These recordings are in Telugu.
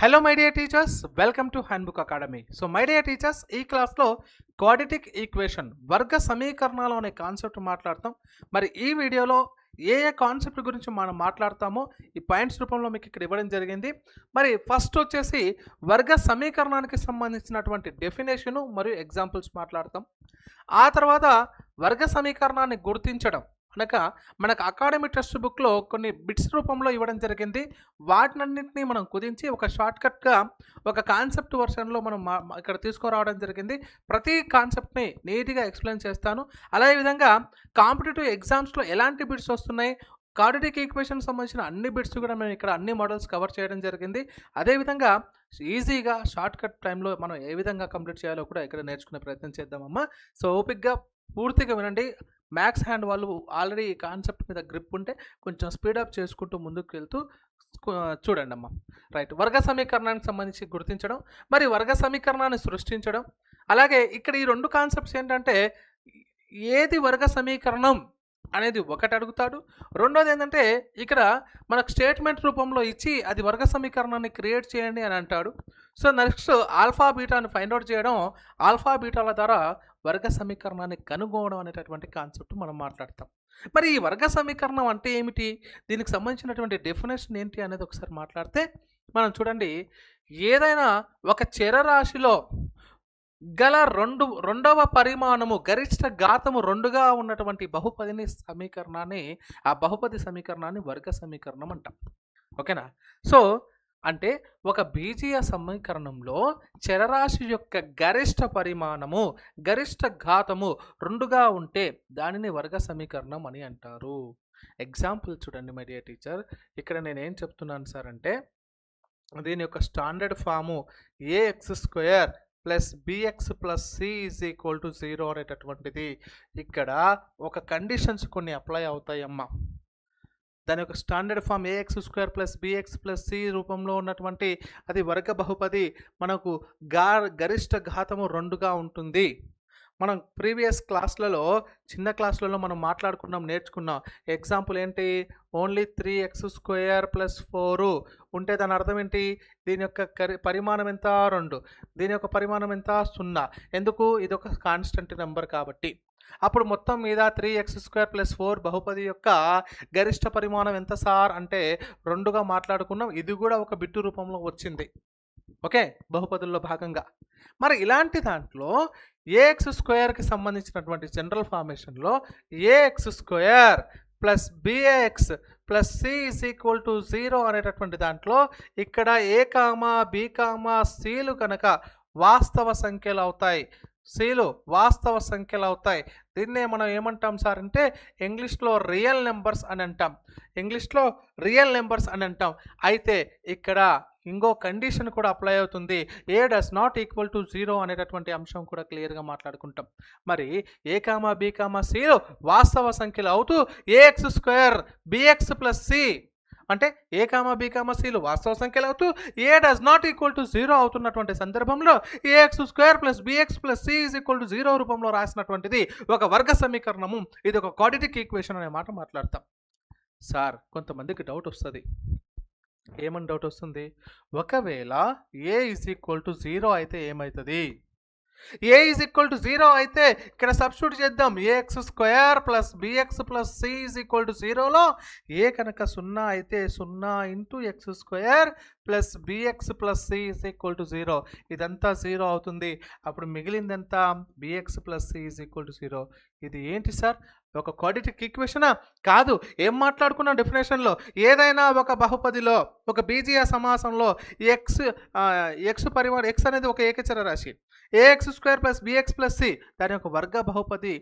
Hello my dear teachers, welcome to handbook academy. So my dear teachers, ఈ క్లాస్లో క్వాడ్రాటిక్ ఈక్వేషన్ వర్గ సమీకరణాలు అనే కాన్సెప్ట్ మాట్లాడతాం. మరి ఈ వీడియోలో ఏ కాన్సెప్ట్ గురించి మనం మాట్లాడతామో ఈ పాయింట్స్ రూపంలో మీకు ఇక్కడ ఇవ్వడం జరిగింది. మరి ఫస్ట్ వచ్చేసి వర్గ సమీకరణానికి సంబంధించినటువంటి డెఫినేషను మరియు ఎగ్జాంపుల్స్ మాట్లాడతాం. ఆ తర్వాత వర్గ సమీకరణాన్ని గుర్తించడం అనగా మనకు అకాడమీ టెక్స్ట్ బుక్లో కొన్ని బిట్స్ రూపంలో ఇవ్వడం జరిగింది. వాటినన్నింటినీ మనం కుదించి ఒక షార్ట్కట్గా ఒక కాన్సెప్ట్ వర్షన్లో మనం ఇక్కడ తీసుకురావడం జరిగింది. ప్రతి కాన్సెప్ట్ని నీట్గా ఎక్స్ప్లెయిన్ చేస్తాను. అదేవిధంగా కాంపిటేటివ్ ఎగ్జామ్స్లో ఎలాంటి బిట్స్ వస్తున్నాయి, క్వాడ్రాటిక్ ఈక్వేషన్ సంబంధించిన అన్ని బిట్స్ కూడా మేము ఇక్కడ అన్ని మోడల్స్ కవర్ చేయడం జరిగింది. అదేవిధంగా ఈజీగా షార్ట్కట్ టైంలో మనం ఏ విధంగా కంప్లీట్ చేయాలో కూడా ఇక్కడ నేర్చుకునే ప్రయత్నం చేద్దామమ్మా. సో ఓపిక్గా పూర్తిగా వినండి. మ్యాథ్స్ హ్యాండ్ వాళ్ళు ఆల్రెడీ ఈ కాన్సెప్ట్ మీద గ్రిప్ ఉంటే కొంచెం స్పీడప్ చేసుకుంటూ ముందుకు వెళ్తూ చూడండి అమ్మా. రైట్, వర్గ సమీకరణానికి సంబంధించి గుర్తించడం, మరి వర్గ సమీకరణాన్ని సృష్టించడం. అలాగే ఇక్కడ ఈ రెండు కాన్సెప్ట్స్ ఏంటంటే ఏది వర్గ సమీకరణం అనేది ఒకటి అడుగుతాడు. రెండోది ఏంటంటే ఇక్కడ మనకు స్టేట్మెంట్ రూపంలో ఇచ్చి అది వర్గ సమీకరణాన్ని క్రియేట్ చేయండి అని అంటాడు. సో నెక్స్ట్ ఆల్ఫా బీటాని ఫైండ్ అవుట్ చేయడం, ఆల్ఫా బీటాల ద్వారా వర్గ సమీకరణాన్ని కనుగొనడం అనేటటువంటి కాన్సెప్ట్ మనం మాట్లాడతాం. మరి ఈ వర్గ సమీకరణం అంటే ఏమిటి, దీనికి సంబంధించినటువంటి డెఫినేషన్ ఏంటి అనేది ఒకసారి మాట్లాడితే మనం చూడండి. ఏదైనా ఒక చరరాశిలో గల రెండవ పరిమాణము గరిష్ట ఘాతము 2గా ఉన్నటువంటి బహుపదిని సమీకరణాన్ని, ఆ బహుపది సమీకరణాన్ని వర్గ సమీకరణం అంటాం. ఓకేనా? సో అంటే ఒక బీజీయ సమీకరణంలో చరరాశి యొక్క గరిష్ట పరిమాణము గరిష్ట ఘాతము 2గా ఉంటే దానిని వర్గ సమీకరణం అని అంటారు. ఎగ్జాంపుల్ చూడండి మై డియర్ టీచర్. ఇక్కడ నేనేం చెప్తున్నాను సార్ అంటే దీని యొక్క standard form ax² plus bx plus c is equal to 0 అనేటటువంటిది. ఇక్కడ ఒక కండిషన్స్ కొన్ని అప్లై అవుతాయమ్మా. దాని యొక్క standard form ax² plus bx plus c రూపంలో ఉన్నటువంటి అది వర్గ బహుపది మనకు గరిష్ట ఘాతము 2గా ఉంటుంది. మనం ప్రీవియస్ క్లాస్లలో చిన్న క్లాసులలో మనం మాట్లాడుకున్నాం, నేర్చుకున్నాం. ఎగ్జాంపుల్ ఏంటి, ఓన్లీ 3x² ప్లస్ 4 ఉంటే దాని అర్థం ఏంటి, దీని యొక్క పరిమాణం ఎంత 2, దీని యొక్క పరిమాణం ఎంత 0. ఎందుకు, ఇది ఒక కాన్స్టెంట్ నెంబర్ కాబట్టి. అప్పుడు మొత్తం మీద 3x² ప్లస్ 4 బహుపది యొక్క గరిష్ట పరిమాణం ఎంత సార్ అంటే 2గా మాట్లాడుకున్నాం. ఇది కూడా ఒక బిట్టు రూపంలో వచ్చింది. ఓకే, బహుపదుల్లో భాగంగా. మరి ఇలాంటి దాంట్లో ax² సంబంధించినటువంటి జనరల్ ఫార్మేషన్లో ax² plus bx plus c is equal to 0 అనేటటువంటి దాంట్లో ఇక్కడ a, b, cలు కనుక వాస్తవ సంఖ్యలు అవుతాయి. cలు వాస్తవ సంఖ్యలు అవుతాయి. దీన్నే మనం ఏమంటాం సార్ అంటే ఇంగ్లీష్లో రియల్ నెంబర్స్ అని అంటాం. అయితే ఇక్కడ ఇంకో కండిషన్ కూడా అప్లై అవుతుంది. a does not equal to 0 అనేటటువంటి అంశం కూడా క్లియర్గా మాట్లాడుకుంటాం. మరి a, b, cలు వాస్తవ సంఖ్యలు అవుతూ ax² bx ప్లస్ c అంటే a, b, cలు వాస్తవ సంఖ్యలు అవుతూ a does not equal to 0 అవుతున్నటువంటి సందర్భంలో ax² plus bx plus c is equal to 0 రూపంలో రాసినటువంటిది ఒక వర్గ సమీకరణము. ఇది ఒక క్వాడ్రాటిక్ ఈక్వేషన్ అనే మాట మాట్లాడతాం. సార్ కొంతమందికి డౌట్ వస్తుంది. ఏమని డౌట్ వస్తుంది, ఒకవేళ a ఈజ్ ఈక్వల్ టు 0 అయితే ఏమవుతుంది? a ఈజ్ ఈక్వల్ టు 0 అయితే ఇక్కడ సబ్స్టిట్యూట్ చేద్దాం. ax² plus bx plus c is equal to 0లో a కనుక 0 అయితే 0 into x² plus bx plus c is equal to 0. ఇదంతా 0 అవుతుంది. అప్పుడు మిగిలిందంతా bx plus c is equal to 0. ఇది ఏంటి సార్, ఒక క్వాడ్రాటిక్ ఈక్వేషనా? కాదు. ఏం మాట్లాడుకున్నాం డెఫినేషన్లో, ఏదైనా ఒక బహుపదిలో ఒక బీజీయ సమాసంలో x పరిమాణం x అనేది ఒక ఏకచర రాశి, ax² plus bx plus c దాని యొక్క వర్గ బహుపది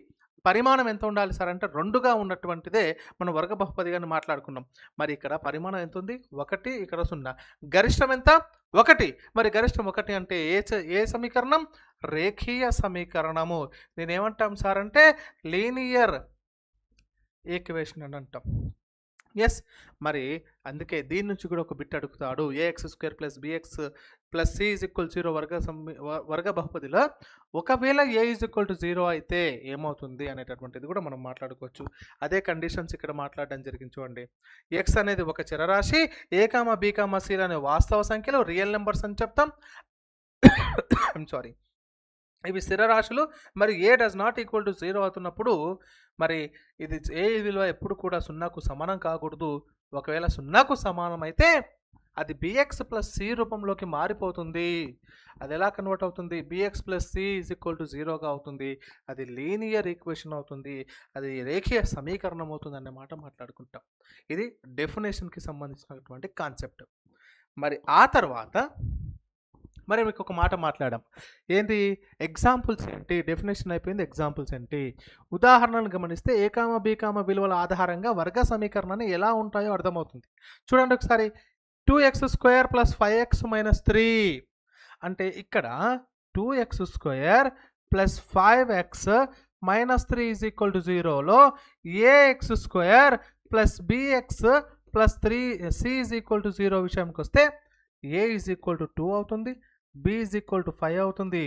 పరిమాణం ఎంత ఉండాలి సార్ అంటే 2గా ఉన్నటువంటిదే మనం వర్గ బహుపదిగా మాట్లాడుకున్నాం. మరి ఇక్కడ పరిమాణం ఎంత ఉంది, 1, ఇక్కడ 0. గరిష్టం ఎంత, 1. మరి గరిష్టం 1 అంటే ఏ సమీకరణం, రేఖీయ సమీకరణము. నేనేమంటాం సార్ అంటే లీనియర్ ఈక్వేషన్ అని అంటాం. ఎస్. మరి అందుకే దీని నుంచి కూడా ఒక బిట్ అడుగుతాడు. A X square plus bx plus C is equal 0 వర్గ బహుపదిలో ఒకవేళ ఏ ఈజ్ ఈక్వల్ టు 0 అయితే ఏమవుతుంది అనేటటువంటిది కూడా మనం మాట్లాడుకోవచ్చు. అదే కండిషన్స్ ఇక్కడ మాట్లాడడం జరిగింది చూడండి. ఎక్స్ అనేది ఒక చరరాశి, ఏ కామా బి కామా సి అనే వాస్తవ సంఖ్యలు రియల్ నెంబర్స్ అని చెప్తాం. ఐమ్ సారీ, ఇవి స్థిర రాశులు. మరి ఏ డస్ నాట్ ఈక్వల్ టు 0 అవుతున్నప్పుడు మరి ఇది ఏ విలువ ఎప్పుడు కూడా 0కు సమానం కాకూడదు. ఒకవేళ 0కు సమానం అయితే అది బిఎక్స్ ప్లస్ సి రూపంలోకి మారిపోతుంది. అది ఎలా కన్వర్ట్ అవుతుంది? B x plus C is equal to 0గా అవుతుంది. అది లీనియర్ ఈక్వేషన్ అవుతుంది. అది రేఖీయ సమీకరణం అవుతుంది అనే మాట మాట్లాడుకుంటాం. ఇది డెఫినేషన్కి సంబంధించినటువంటి కాన్సెప్ట్. మరి ఆ తర్వాత మరి మీకు ఒక మాట మాట్లాడాం. ఏంటి? ఎగ్జాంపుల్స్ ఏంటి? డెఫినేషన్ అయిపోయింది, ఎగ్జాంపుల్స్ ఏంటి? ఉదాహరణను గమనిస్తే ఏ కామ బి కామ విలువల ఆధారంగా వర్గ సమీకరణాన్ని ఎలా ఉంటాయో అర్థమవుతుంది. చూడండి ఒకసారి. 2x² ప్లస్ 5x మైనస్ 3 అంటే ఇక్కడ 2x² plus 5x minus 3 is equal to 0లో ax² plus bx plus 3c is equal to 0 విషయానికి వస్తే a ఈజ్ ఈక్వల్ టు 2 అవుతుంది, b ఈజ్ ఈక్వల్ టు 5 అవుతుంది,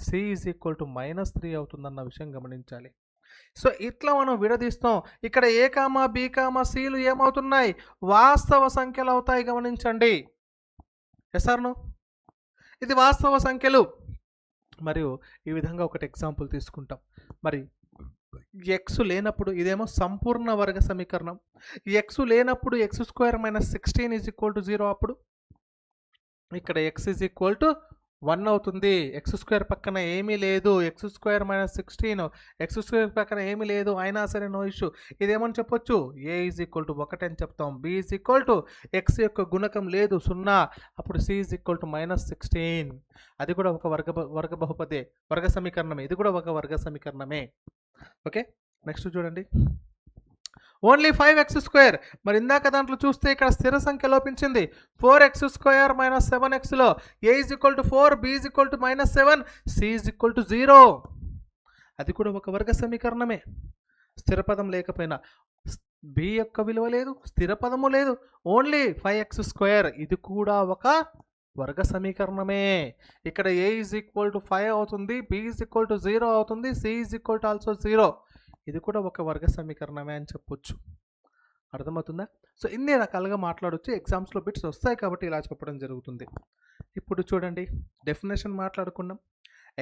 c is equal to minus 3 అవుతుంది అన్న విషయం గమనించాలి. సో ఇట్లా మనం విడదీస్తాం. ఇక్కడ ఏ కామా బి కామా సిలు ఏమవుతున్నాయి? వాస్తవ సంఖ్యలు అవుతాయి. గమనించండి. Yes or no? ఇది వాస్తవ సంఖ్యలు. మరియు ఈ విధంగా ఒకటి ఎగ్జాంపుల్ తీసుకుంటాం. మరి ఎక్స్ లేనప్పుడు ఇదేమో సంపూర్ణ వర్గ సమీకరణం. ఎక్స్ లేనప్పుడు x² minus 16 is equal to 0. అప్పుడు ఇక్కడ x ఈజ్ ఈక్వల్ టు 1 అవుతుంది. x² పక్కన ఏమీ లేదు. x² మైనస్ 16 x² పక్కన ఏమీ లేదు, అయినా సరే నో ఇష్యూ. ఇదేమని చెప్పొచ్చు? a ఈజ్ ఈక్వల్ టు 1 అని చెప్తాం. b is equal to x యొక్క గుణకం లేదు 0, అప్పుడు c is equal to minus 16. అది కూడా ఒక వర్గ బహుపదే, వర్గ సమీకరణమే. ఇది కూడా ఒక వర్గ సమీకరణమే. ఓకే, నెక్స్ట్ చూడండి. Only 5x². మరి ఇందాక దాంట్లో చూస్తే ఇక్కడ స్థిర సంఖ్య లోపించింది. 4x² మైనస్ 7xలో a is equal to 4, b is equal to minus 7, c is equal to 0. అది కూడా ఒక వర్గ సమీకరణమే. స్థిర పదం లేకపోయినా b యొక్క విలువ లేదు, స్థిర పదము లేదు, ఓన్లీ 5x². ఇది కూడా ఒక వర్గ సమీకరణమే. ఇక్కడ a ఈజ్ ఈక్వల్ టు 5 అవుతుంది, b ఈజ్ ఈక్వల్ టు 0 అవుతుంది, c is equal to also 0. ఇది కూడా ఒక వర్గ సమీకరణమే అని చెప్పొచ్చు. అర్థమవుతుందా? సో ఇన్ని రకాలుగా మాట్లాడవచ్చు. ఎగ్జామ్స్లో బిట్స్ వస్తాయి కాబట్టి ఇలా చెప్పడం జరుగుతుంది. ఇప్పుడు చూడండి, డెఫినేషన్ మాట్లాడుకున్నాం,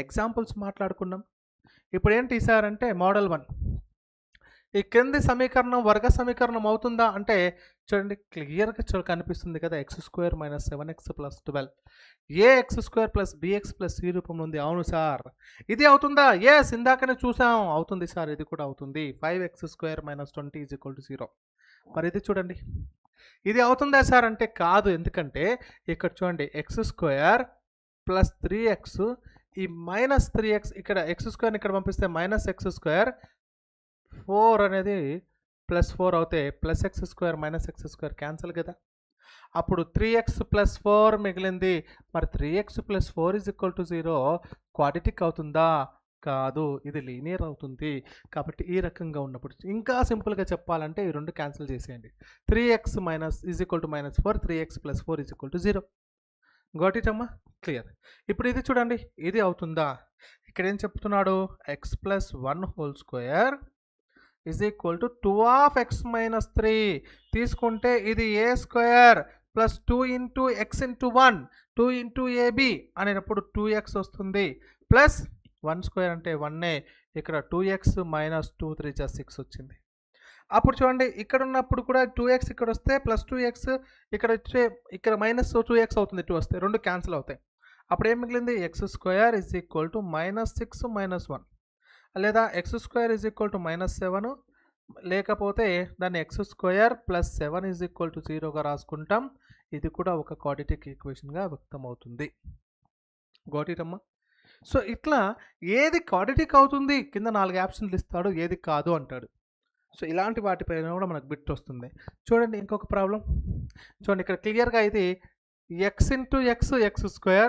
ఎగ్జాంపుల్స్ మాట్లాడుకున్నాం. ఇప్పుడు ఏంటి సార్ అంటే మోడల్ 1. ఈ క్రింది సమీకరణం వర్గ సమీకరణం అవుతుందా అంటే చూడండి, క్లియర్గా కనిపిస్తుంది కదా. x² minus 7x plus 12 ax² plus bx plus c రూపంలో ఉంది. అవును సార్, ఇది అవుతుందా? ఎస్, ఇందాకనే చూసాం, అవుతుంది సార్, ఇది కూడా అవుతుంది. 5x² minus 20 is equal to 0. మరి ఇది చూడండి, ఇది అవుతుందా సార్ అంటే కాదు. ఎందుకంటే ఇక్కడ చూడండి, x² ప్లస్ 3x, ఈ మైనస్ 3x ఇక్కడ x² ఇక్కడ పంపిస్తే మైనస్ x², 4 అనేది ప్లస్ 4 అవుతే plus x² minus x² cancel కదా. అప్పుడు 3x ప్లస్ 4 మిగిలింది. మరి 3x plus 4 is equal to 0 quadratic అవుతుందా? కాదు, ఇది లీనియర్ అవుతుంది. కాబట్టి ఈ రకంగా ఉన్నప్పుడు ఇంకా సింపుల్గా చెప్పాలంటే ఈ రెండు క్యాన్సిల్ చేసేయండి. 3x minus is equal to minus 4, 3x plus 4 is equal to 0. Got it అమ్మా? క్లియర్. ఇప్పుడు ఇది చూడండి, ఇది అవుతుందా? ఇక్కడ ఏం చెప్తున్నాడు? x plus 1 whole square is equal to 2x minus 3 తీసుకుంటే ఇది a² plus 2 into x into 1, 2 into ab అనేటప్పుడు 2x వస్తుంది, ప్లస్ 1² అంటే 1, ఇక్కడ 2x మైనస్ 2 3 జా 6 వచ్చింది. అప్పుడు చూడండి, ఇక్కడ ఉన్నప్పుడు కూడా 2x ఇక్కడ వస్తే ప్లస్ 2x ఇక్కడ వచ్చే ఇక్కడ మైనస్ 2x అవుతుంది. 2 వస్తే రెండు క్యాన్సిల్ అవుతాయి. అప్పుడు ఏం మిగిలింది? x² is equal to minus 6 minus 1, లేదా x² is equal to minus 7, లేకపోతే దాన్ని x² plus 7 is equal to 0గా రాసుకుంటాం. ఇది కూడా ఒక క్వాడ్రాటిక్ ఈక్వేషన్గా వ్యక్తం అవుతుంది. గాట్ ఇట్ అమ్మా? సో ఇట్లా ఏది క్వాడ్రాటిక్ అవుతుంది కింద 4 ఆప్షన్లు ఇస్తాడు, ఏది కాదు అంటాడు. సో ఇలాంటి వాటిపైన కూడా మనకు బిట్ వస్తుంది. చూడండి ఇంకొక ప్రాబ్లం చూడండి, ఇక్కడ క్లియర్గా ఇది x into x²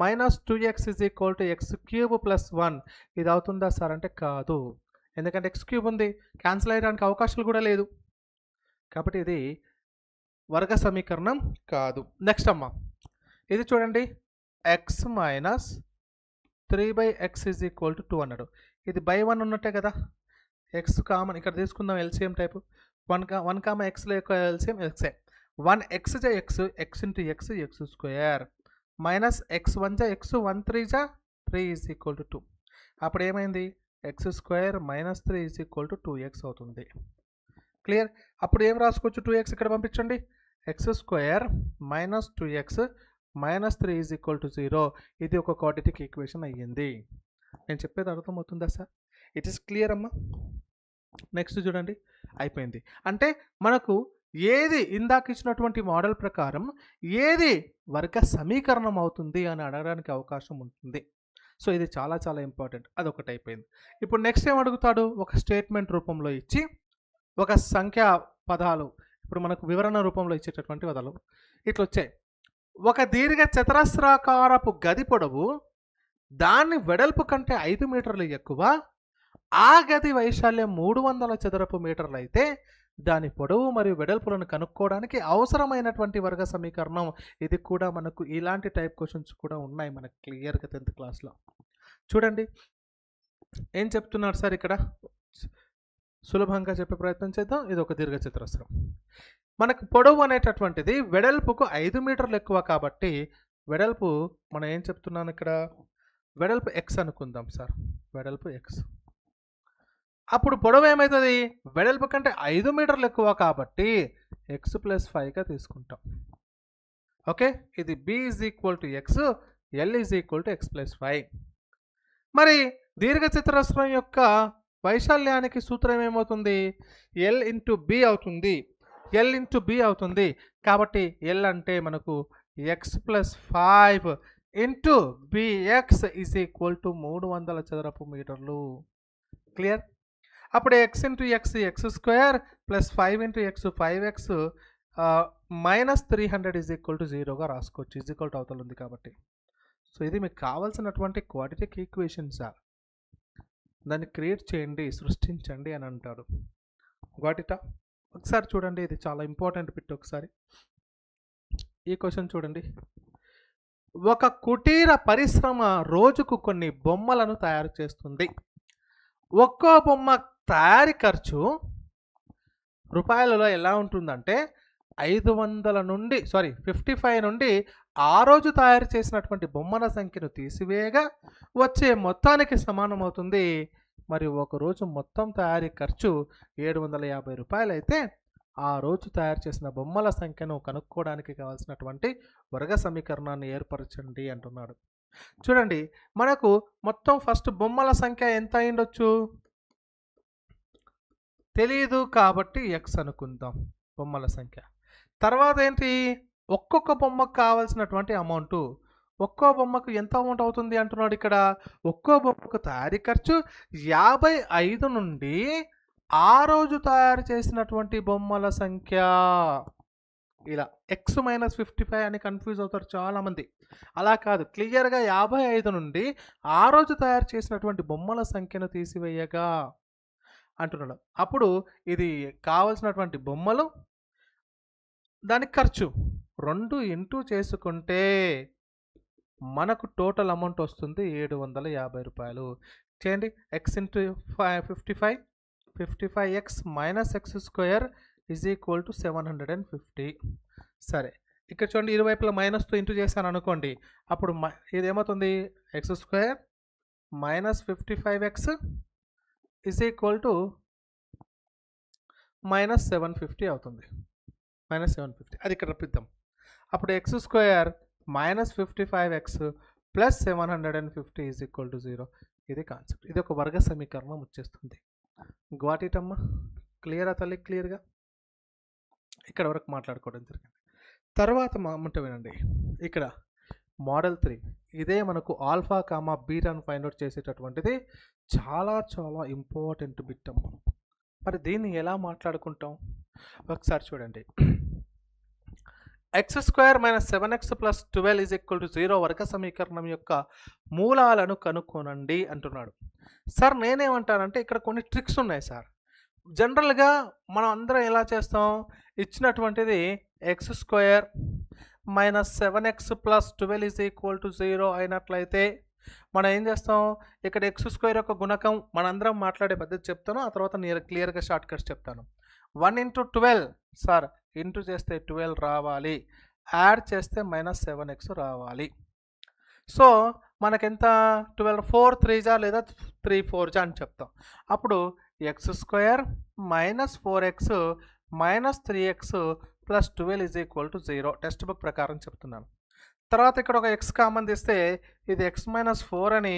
minus 2x is equal to x³ plus 1. ఇది అవుతుందా సార్ అంటే కాదు. ఎందుకంటే x³ ఉంది, క్యాన్సిల్ అయ్యడానికి అవకాశాలు కూడా లేదు. కాబట్టి ఇది వర్గ సమీకరణం కాదు. నెక్స్ట్ అమ్మ, ఇది చూడండి, X minus 3/x is equal to 2 అన్నాడు. ఇది బై 1 ఉన్నట్టే కదా, ఎక్స్ కామన్ ఇక్కడ తీసుకుందాం, ఎల్సిఎం టైపు. 1 ఎక్స్ల యొక్క ఎల్సిఎం ఎక్సే. 1x జా X, X into x, x square minus x1 జా ఎక్స్, 1 3 జా 3 ఈజ్ ఈక్వల్ టు 2. అప్పుడు ఏమైంది, X square minus 3 is equal to 2x అవుతుంది. క్లియర్? అప్పుడు ఏం రాసుకోవచ్చు, 2x ఇక్కడ పంపించండి, X square minus 2x minus 3 is equal to 0. ఇది ఒక క్వాడ్రాటిక్ ఈక్వేషన్ అయ్యింది. నేను చెప్పేది అర్థమవుతుందా సార్? ఇట్ ఈస్ క్లియర్ అమ్మా. నెక్స్ట్ చూడండి, అయిపోయింది. అంటే మనకు ఏది ఇందాక ఇచ్చినటువంటి మోడల్ ప్రకారం ఏది వర్గ సమీకరణం అవుతుంది అని అడగడానికి అవకాశం ఉంటుంది. సో ఇది చాలా చాలా ఇంపార్టెంట్. అదొకటి అయిపోయింది. ఇప్పుడు నెక్స్ట్ ఏం అడుగుతాడు, ఒక స్టేట్మెంట్ రూపంలో ఇచ్చి ఒక సంఖ్యా పదాలు, ఇప్పుడు మనకు వివరణ రూపంలో ఇచ్చేటటువంటి పదాలు ఇట్లా వచ్చాయి. ఒక దీర్ఘ చతురస్రాకారపు గది పొడవు దాని వెడల్పు కంటే 5 మీటర్లు ఎక్కువ, ఆ గది వైశాల్యం 300 చదరపు మీటర్లు అయితే దాని పొడవు మరియు వెడల్పులను కనుక్కోవడానికి అవసరమైనటువంటి వర్గ సమీకరణం. ఇది కూడా మనకు ఇలాంటి టైప్ క్వశ్చన్స్ కూడా ఉన్నాయి మనకు క్లియర్గా 10th క్లాస్లో. చూడండి ఏం చెప్తున్నారు సార్ ఇక్కడ, సులభంగా చెప్పే ప్రయత్నం చేద్దాం. ఇది ఒక దీర్ఘ చతురస్రం. మనకు పొడవు అనేటటువంటిది వెడల్పుకు 5 మీటర్లు ఎక్కువ కాబట్టి వెడల్పు మనం ఏం చెప్తున్నాను ఇక్కడ, వెడల్పు ఎక్స్ అనుకుందాం సార్, వెడల్పు ఎక్స్. అప్పుడు పొడవు ఏమవుతుంది, వెడల్పు కంటే 5 మీటర్లు ఎక్కువ కాబట్టి ఎక్స్ ప్లస్ 5గా తీసుకుంటాం. ఓకే, ఇది b is equal to x, l is equal to x plus 5. మరి దీర్ఘ చతురస్రం యొక్క వైశాల్యానికి సూత్రం ఏమవుతుంది, ఎల్ ఇంటూ బి అవుతుంది, ఎల్ ఇంటూ బి అవుతుంది. కాబట్టి ఎల్ అంటే మనకు x plus 5 into b x is equal to 300 చదరపు మీటర్లు. క్లియర్? అప్పుడు x into x, x square plus 5 into x, 5x minus 300 is equal to 0గా రాసుకోవచ్చు. ఈజ్ ఈక్వల్ టు అవతల ఉంది కాబట్టి. సో ఇది మీకు కావాల్సినటువంటి క్వాడ్రాటిక్ ఈక్వేషన్ సార్. దాన్ని క్రియేట్ చేయండి, సృష్టించండి అని అంటాడు. గాట్ ఇటా? ఒకసారి చూడండి, ఇది చాలా ఇంపార్టెంట్ బిట్. ఒకసారి ఈ క్వశ్చన్ చూడండి. ఒక కుటీర పరిశ్రమ రోజుకు కొన్ని బొమ్మలను తయారు చేస్తుంది. ఒక్కో బొమ్మ తయారీ ఖర్చు రూపాయలలో ఎలా ఉంటుందంటే 55 నుండి ఆ రోజు తయారు చేసినటువంటి బొమ్మల సంఖ్యను తీసివేయగా వచ్చే మొత్తానికి సమానమవుతుంది. మరియు ఒక రోజు మొత్తం తయారీ ఖర్చు 750 రూపాయలు అయితే ఆ రోజు తయారు చేసిన బొమ్మల సంఖ్యను కనుక్కోవడానికి కావాల్సినటువంటి వర్గ సమీకరణాన్ని ఏర్పరచండి అంటున్నాడు. చూడండి, మనకు మొత్తం ఫస్ట్ బొమ్మల సంఖ్య ఎంత అయిండొచ్చు తెలియదు కాబట్టి ఎక్స్ అనుకుందాం బొమ్మల సంఖ్య. తర్వాత ఏంటి, ఒక్కొక్క బొమ్మకు కావాల్సినటువంటి అమౌంట్, ఒక్కో బొమ్మకు ఎంత అమౌంట్ అవుతుంది అంటున్నాడు ఇక్కడ. ఒక్కో బొమ్మకు తయారీ ఖర్చు 55 నుండి ఆ రోజు తయారు చేసినటువంటి బొమ్మల సంఖ్య. ఇలా ఎక్స్ మైనస్ 55 అని కన్ఫ్యూజ్ అవుతారు చాలామంది. అలా కాదు, క్లియర్గా 55 నుండి ఆ రోజు తయారు చేసినటువంటి బొమ్మల సంఖ్యను తీసివేయగా అంటున్నాడు. అప్పుడు ఇది కావాల్సినటువంటి బొమ్మలు, దానికి ఖర్చు 2 ఇంటూ చేసుకుంటే మనకు టోటల్ అమౌంట్ వస్తుంది 750 రూపాయలు. చేయండి, X into 55 X minus X square is equal to 750. సరే, ఇక్కడ చూడండి, ఇరువైపులా మైనస్తో ఇంటూ చేశాను అనుకోండి. అప్పుడు ఇదేమవుతుంది, x square minus 55x is equal to minus 750 అవుతుంది. మైనస్ 750 అది ఇక్కడ రప్పిద్దాం. అప్పుడు x square minus 55x plus 750 is equal to 0. ఇది కాన్సెప్ట్. ఇది ఒక వర్గ సమీకరణం వచ్చేస్తుంది. గాట్ ఇట్ అమ్మా? క్లియరా తల్లి? క్లియర్గా ఇక్కడ వరకు మాట్లాడుకోవడం జరిగింది. తర్వాత మామంటే వినండి, ఇక్కడ మోడల్ 3 ఇదే మనకు ఆల్ఫా కామా బీటాను ఫైండ్ అవుట్ చేసేటటువంటిది చాలా చాలా ఇంపార్టెంట్ బిట్ అమ్మ. మరి దీన్ని ఎలా మాట్లాడుకుంటాం ఒకసారి చూడండి. X square minus 7x plus 12 is equal to 0 వర్గ సమీకరణం యొక్క మూలాలను కనుక్కోనండి అంటున్నాడు. సార్ నేనేమంటానంటే ఇక్కడ కొన్ని ట్రిక్స్ ఉన్నాయి సార్. జనరల్గా మనం అందరం ఎలా చేస్తాం, ఇచ్చినటువంటిది x square minus 7x plus 12 is equal to 0 అయినట్లయితే మనం ఏం చేస్తాం, ఇక్కడ ఎక్స్ స్క్వేర్ యొక్క గుణకం మనందరం మాట్లాడే పద్ధతి చెప్తాను, ఆ తర్వాత నేను క్లియర్గా షార్ట్ కట్స్ చెప్తాను. 1 ఇంటూ 12 సార్, ఇంటూ చేస్తే 12 రావాలి, యాడ్ చేస్తే మైనస్ 7x రావాలి. సో మనకెంత 12 4 3 జా లేదా 3 4 జా అని చెప్తాం. అప్పుడు x square minus 4x minus 3x plus 12 is equal to 0 text book ప్రకారం చెప్తున్నాను. తర్వాత ఇక్కడ ఒక ఎక్స్ కామన్ తీస్తే ఇది ఎక్స్ మైనస్ 4 అని,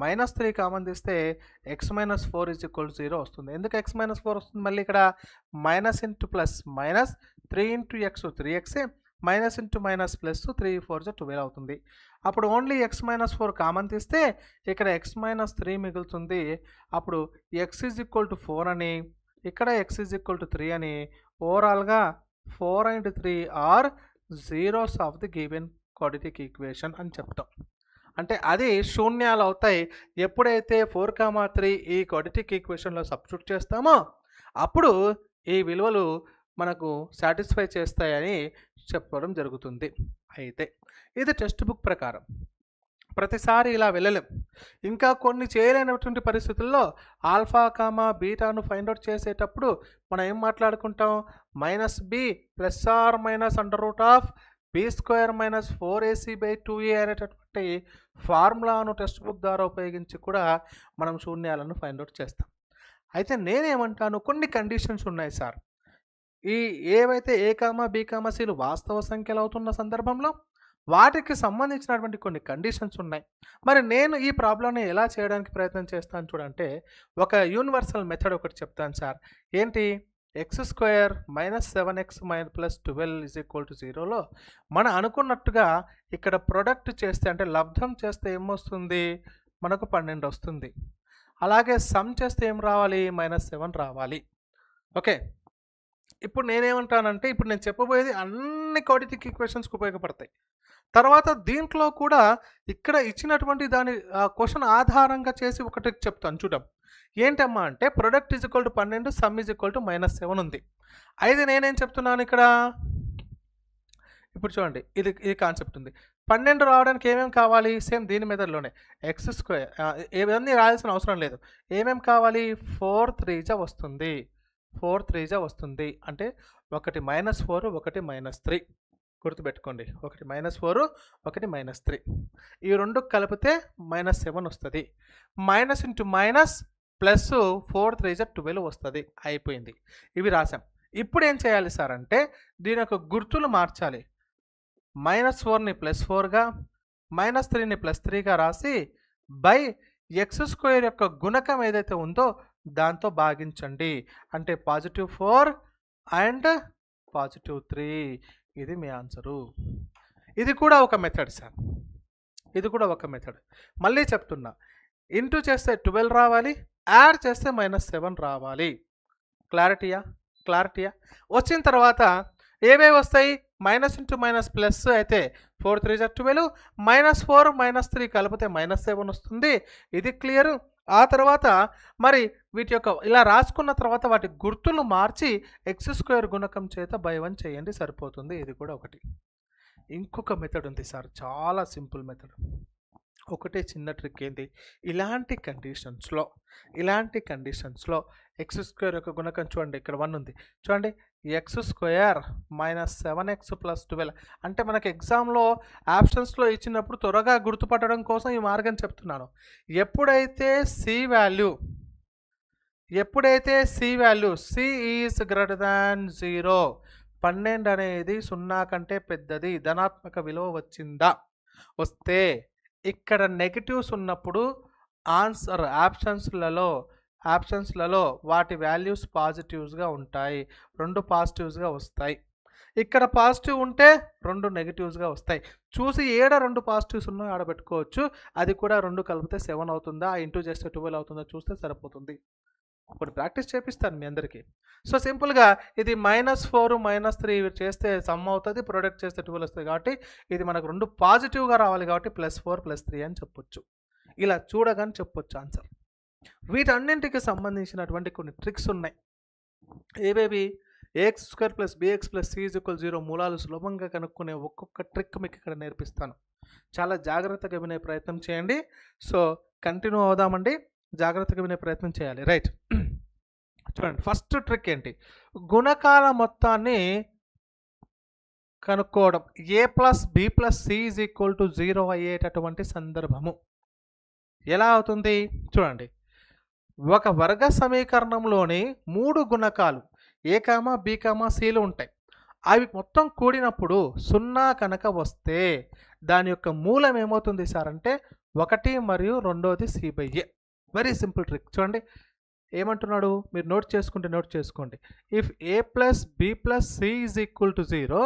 మైనస్ 3 కామన్ తీస్తే X minus 4 is equal to 0 వస్తుంది. ఎందుకు ఎక్స్ మైనస్ 4 వస్తుంది, మళ్ళీ ఇక్కడ minus into plus minus 3 into X 3x, minus into minus plus 3 4 12 అవుతుంది. అప్పుడు ఓన్లీ ఎక్స్ మైనస్ 4 కామన్ తీస్తే ఇక్కడ ఎక్స్ మైనస్ 3 మిగులుతుంది. అప్పుడు ఎక్స్ ఈజ్ ఈక్వల్ టు 4 అని, ఇక్కడ ఎక్స్ ఈజ్ ఈక్వల్ టు 3 అని, ఓవరాల్గా 4 and 3 are zeros of the given quadratic equation అని చెప్తాం. అంటే అది శూన్యాలు అవుతాయి ఎప్పుడైతే 4,3 ఈ క్వాడ్రాటిక్ ఈక్వేషన్లో సబ్స్టిట్యూట్ చేస్తామో అప్పుడు ఈ విలువలు మనకు సాటిస్ఫై చేస్తాయని చెప్పడం జరుగుతుంది. అయితే ఇది టెక్స్ట్ బుక్ ప్రకారం ప్రతిసారి ఇలా వెళ్ళలేం. ఇంకా కొన్ని చేయలేనటువంటి పరిస్థితుల్లో ఆల్ఫా కామా బీటాను ఫైండ్ అవుట్ చేసేటప్పుడు మనం ఏం మాట్లాడుకుంటాం, minus B plus or minus under root of B square minus 4ac/2a అనేటటువంటి ఫార్ములాను టెక్స్ట్ బుక్ ద్వారా ఉపయోగించి కూడా మనం శూన్యాలను ఫైండ్ అవుట్ చేస్తాం. అయితే నేనేమంటాను, కొన్ని కండిషన్స్ ఉన్నాయి సార్. ఈ ఏవైతే ఏ కామా బి కామా సిలు వాస్తవ సంఖ్యలు అవుతున్న సందర్భంలో వాటికి సంబంధించినటువంటి కొన్ని కండిషన్స్ ఉన్నాయి. మరి నేను ఈ ప్రాబ్లంని ఎలా చేయడానికి ప్రయత్నం చేస్తాను చూడంటే, ఒక యూనివర్సల్ మెథడ్ ఒకటి చెప్తాను సార్. ఏంటి, x square minus 7x plus 12 is equal to 0లో మనం అనుకున్నట్టుగా ఇక్కడ ప్రొడక్ట్ చేస్తే అంటే లబ్ధం చేస్తే ఏమొస్తుంది, మనకు 12 వస్తుంది. అలాగే సమ్ చేస్తే ఏం రావాలి, -7 రావాలి. ఓకే, ఇప్పుడు నేనేమంటానంటే, ఇప్పుడు నేను చెప్పబోయేది అన్ని క్వాడ్రాటిక్ ఈక్వేషన్స్కి ఉపయోగపడతాయి. తర్వాత దీంట్లో కూడా ఇక్కడ ఇచ్చినటువంటి దాని క్వశ్చన్ ఆధారంగా చేసి ఒకటి చెప్తాను చూద్దాం. ఏంటమ్మా అంటే, product is equal to 12, some is equal to -7 ఉంది. అయితే నేనేం చెప్తున్నాను ఇక్కడ, ఇప్పుడు చూడండి, ఇది కాన్సెప్ట్ ఉంది. 12 రావడానికి ఏమేమి కావాలి, సేమ్ దీని మెథడ్లోనే ఎక్స్ స్క్వేర్, ఇవన్నీ రాయాల్సిన అవసరం లేదు. ఏమేమి కావాలి, 4 3 జా వస్తుంది, 4 3 జా వస్తుంది. అంటే ఒకటి -4 ఒకటి -3 గుర్తుపెట్టుకోండి, ఒకటి -4 ఒకటి -3, ఈ రెండు కలిపితే -7 వస్తుంది. మైనస్ ఇంటూ మైనస్ ప్లస్ 4 3 జా 12 వస్తుంది. అయిపోయింది, ఇవి రాసాం. ఇప్పుడు ఏం చేయాలి సార్ అంటే, దీని యొక్క గుర్తులు మార్చాలి. -4ని +4గా, -3ని +3గా రాసి బై ఎక్స్ స్క్వేర్ యొక్క గుణకం ఏదైతే ఉందో దాంతో భాగించండి. అంటే +4 అండ్ +3, ఇది మీ ఆన్సరు. ఇది కూడా ఒక మెథడ్ సార్, ఇది కూడా ఒక మెథడ్. మళ్ళీ చెప్తున్నా, ఇంటూ చేస్తే 12 రావాలి, యాడ్ చేస్తే -7 రావాలి. క్లారిటీయా? వచ్చిన తర్వాత ఏవేవి వస్తాయి, మైనస్ ఇంటూ మైనస్ ప్లస్ అయితే 4 3 జా 12, -4 -3 కలిపితే -7 వస్తుంది. ఇది క్లియర్. ఆ తర్వాత మరి వీటి యొక్క ఇలా రాసుకున్న తర్వాత వాటి గుర్తులు మార్చి ఎక్స్ స్క్వేర్ గుణకం చేత బై 1 చేయండి, సరిపోతుంది. ఇది కూడా ఒకటి. ఇంకొక మెథడ్ ఉంది సార్, చాలా సింపుల్ మెథడ్. ఒకటే చిన్న ట్రిక్ ఏంటి, ఇలాంటి కండిషన్స్లో ఎక్స్ స్క్వేర్ యొక్క గుణకం చూడండి, ఇక్కడ 1 ఉంది చూడండి, ఎక్స్ స్క్వేర్ -7x ప్లస్ 12. అంటే మనకి ఎగ్జామ్లో ఆప్షన్స్లో ఇచ్చినప్పుడు త్వరగా గుర్తుపట్టడం కోసం ఈ మార్గం చెప్తున్నాను. ఎప్పుడైతే C value C is greater than 0, 12 అనేది 0 కంటే పెద్దది, ధనాత్మక విలువ వస్తే ఇక్కడ నెగిటివ్స్ ఉన్నప్పుడు ఆన్సర్ ఆప్షన్స్లలో వాటి వాల్యూస్ పాజిటివ్స్గా ఉంటాయి, 2 పాజిటివ్స్గా వస్తాయి. ఇక్కడ పాజిటివ్ ఉంటే 2 నెగిటివ్స్గా వస్తాయి. చూసి ఏడ 2 పాజిటివ్స్ ఉన్నాయో ఆడ పెట్టుకోవచ్చు. అది కూడా 2 కలిపితే 7 అవుతుందా, ఇంటూ చేస్తే 12 అవుతుందా చూస్తే సరిపోతుంది. ఇప్పుడు ప్రాక్టీస్ చేపిస్తాను మీ అందరికీ. సో సింపుల్గా ఇది -4 -3 చేస్తే సమ్ అవుతుంది, ప్రొడక్ట్ చేస్తే 12 వస్తుంది. కాబట్టి ఇది మనకు 2 పాజిటివ్గా రావాలి కాబట్టి +4 +3 అని చెప్పొచ్చు. ఇలా చూడగానే చెప్పొచ్చు ఆన్సర్. వీటన్నింటికి సంబంధించినటువంటి కొన్ని ట్రిక్స్ ఉన్నాయి. ఏవేవి A X square plus bx plus C is equal 0 మూలాలు సులభంగా కనుక్కునే ఒక్కొక్క ట్రిక్ మీకు ఇక్కడ నేర్పిస్తాను. చాలా జాగ్రత్తగా వినే ప్రయత్నం చేయండి. సో కంటిన్యూ అవుదామండి, జాగ్రత్తగా వినే ప్రయత్నం చేయాలి. రైట్, చూడండి ఫస్ట్ ట్రిక్ ఏంటి, గుణకాల మొత్తాన్ని కనుక్కోవడం. A plus B plus C is equal to 0 అయ్యేటటువంటి సందర్భము ఎలా అవుతుంది చూడండి. ఒక వర్గ సమీకరణంలోని 3 గుణకాలు ఏ కామా బి కామా సిలు ఉంటాయి. అవి మొత్తం కూడినప్పుడు 0 కనుక వస్తే దాని యొక్క మూలం ఏమవుతుంది సార్ అంటే 1 మరియు రెండోది c by a. Very simple trick. చూడండి ఏమంటున్నాడు, మీరు నోట్ చేసుకోండి. If A plus B plus C is equal to 0,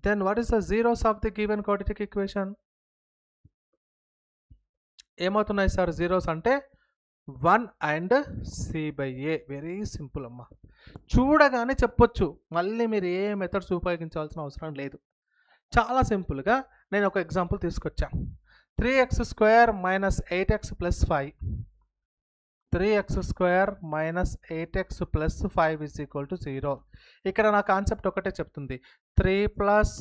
then what is the zeros of the given quadratic equation? ఏమవుతున్నాయి సార్ జీరోస్ అంటే 1 and C by a. Very simple అమ్మా, చూడగానే చెప్పొచ్చు, మళ్ళీ మీరు ఏ మెథడ్స్ ఉపయోగించాల్సిన అవసరం లేదు. చాలా సింపుల్గా నేను ఒక ఎగ్జాంపుల్ తీసుకొచ్చాను. 3x² minus 8x plus 5, 3x² minus 8x plus 5 is equal to 0. ఇక్కడ నా కాన్సెప్ట్ ఒకటే చెప్తుంది, 3 plus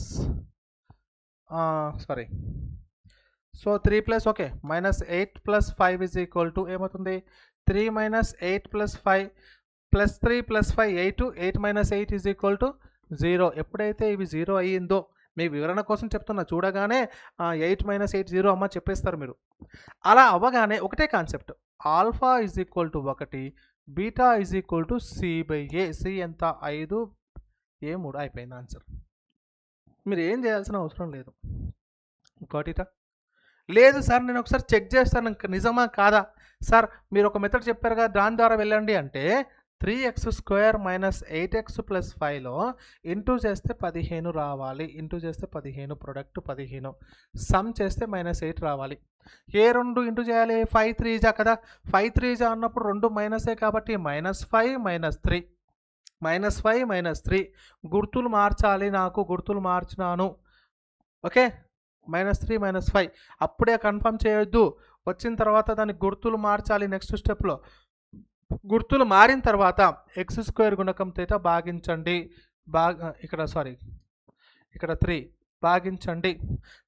so 3 plus okay minus 8 plus 5 is equal to ఏమవుతుంది 3 minus 8 plus 5 plus 3 plus 5 8 minus 8 is equal to 0. ఎప్పుడైతే ఇవి 0 అయ్యిందో, మీ వివరణ కోసం చెప్తున్నా, చూడగానే 8 మైనస్ 8 0 అమ్మ చెప్పేస్తారు మీరు. అలా అవ్వగానే ఒకటే concept, alpha is equal to 1, beta is equal to C by A. C ఎంత 5, ఏ 3, అయిపోయింది ఆన్సర్. మీరు ఏం చేయాల్సిన అవసరం లేదు. ఇంకోటిట లేదు సార్ నేను ఒకసారి చెక్ చేస్తాను నిజమా కాదా సార్, మీరు ఒక మెథడ్ చెప్పారు కదా దాని ద్వారా వెళ్ళండి అంటే 3x² minus 8x plus 5లో into చేస్తే 15 రావాలి. ఇంటూ చేస్తే 15, ప్రొడక్ట్ 15, సమ్ చేస్తే -8 రావాలి. ఏ 2 ఇంటూ చేయాలి 5 3 కదా, 5 3 అన్నప్పుడు 2 మైనసే కాబట్టి -5 -3, -5 -3. గుర్తులు మార్చాలి, నాకు గుర్తులు మార్చినాను. ఓకే, -3 -5 అప్పుడే కన్ఫర్మ్ చేయొద్దు, వచ్చిన తర్వాత దానికి గుర్తులు మార్చాలి. నెక్స్ట్ స్టెప్లో గుర్తులు మారిన తర్వాత x² గుణకం తీట భాగించండి. ఇక్కడ 3 భాగించండి.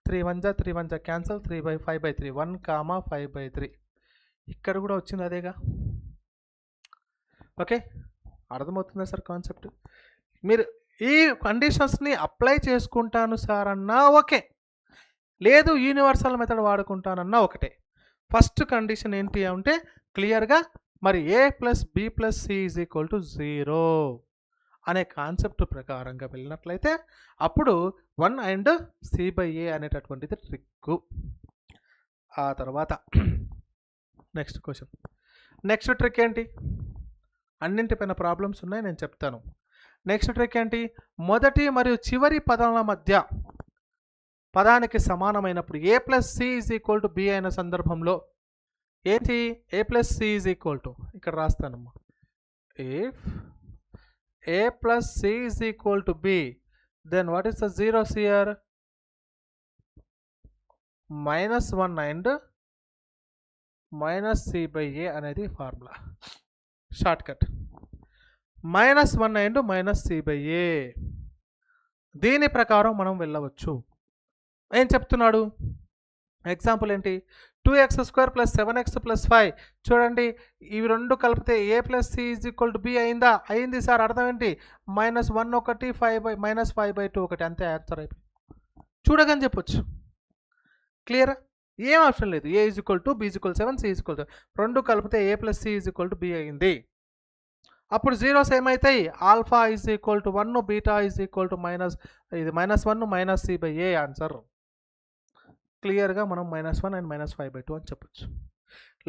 3 1 3 క్యాన్సల్, 3/5/3 1, 5/3. ఇక్కడ కూడా వచ్చింది అదేగా. ఓకే, అర్థమవుతుందా సార్ కాన్సెప్ట్? మీరు ఈ కండిషన్స్ని అప్లై చేసుకుంటాను సార్ అన్నా ఓకే, లేదు యూనివర్సల్ మెథడ్ వాడుకుంటానన్నా ఒకటే. ఫస్ట్ కండిషన్ ఏంటి అంటే క్లియర్గా మరి A plus B plus C is equal to 0 అనే కాన్సెప్ట్ ప్రకారంగా వెళ్ళినట్లయితే అప్పుడు 1 అండ్ సి బై ఏ అనేటటువంటిది ట్రిక్. ఆ తర్వాత నెక్స్ట్ క్వశ్చన్, నెక్స్ట్ ట్రిక్ ఏంటి, అన్నింటిపైన ప్రాబ్లమ్స్ ఉన్నాయి నేను చెప్తాను. నెక్స్ట్ ట్రిక్ ఏంటి, మొదటి మరియు చివరి పదాల మధ్య పదానికి సమానమైనప్పుడు A plus C is equal to B అయిన సందర్భంలో ఏంటి, A plus C is equal to, ఇక్కడ రాస్తానమ్మా, if A plus C is equal to B then what is the zeros here, -1 and -c by A అనేది formula. Short cut, -1 and -c by A. దీని ప్రకారం మనం వెళ్ళవచ్చు. ఏం చెప్తున్నాడు, ఎగ్జాంపుల్ ఏంటి, 2x² ప్లస్ 7x ప్లస్ 5. చూడండి ఇవి రెండు కలిపితే A plus C is equal to B అయిందా, అయింది సార్. అర్థం ఏంటి, -1 1 -5/2 1, అంతే ఆన్సర్ అయిపోయింది. చూడగానే చెప్పొచ్చు, క్లియరా, ఏం ఆప్షన్ లేదు. A is equal to B is equal 7, C is equal 2 కలిపితే A plus C is equal to B అయింది. అప్పుడు జీరోస్ ఏమవుతాయి, alpha is equal to 1, beta is equal to -1 -c by A answer. క్లియర్గా మనం -1 అండ్ -5/2 అని చెప్పొచ్చు.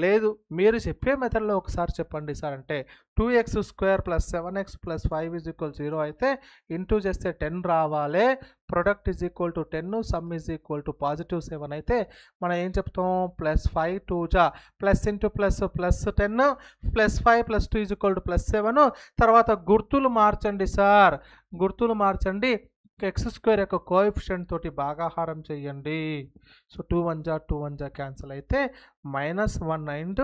లేదు మీరు చెప్పే మెథడ్లో ఒకసారి చెప్పండి సార్ అంటే 2x² plus 7x plus 5 is equal 0 అయితే ఇంటూ చేస్తే 10 రావాలి, product is equal to 10, some is equal to +7 అయితే మనం ఏం చెప్తాం, +5 2 plus into plus +10 +5 +2 is equal to +7. తర్వాత గుర్తులు మార్చండి సార్, గుర్తులు మార్చండి. x² యొక్క కోఎఫిషియంట్ తోటి భాగాహారం చేయండి. సో 2 1 క్యాన్సిల్ అయితే -1 అండ్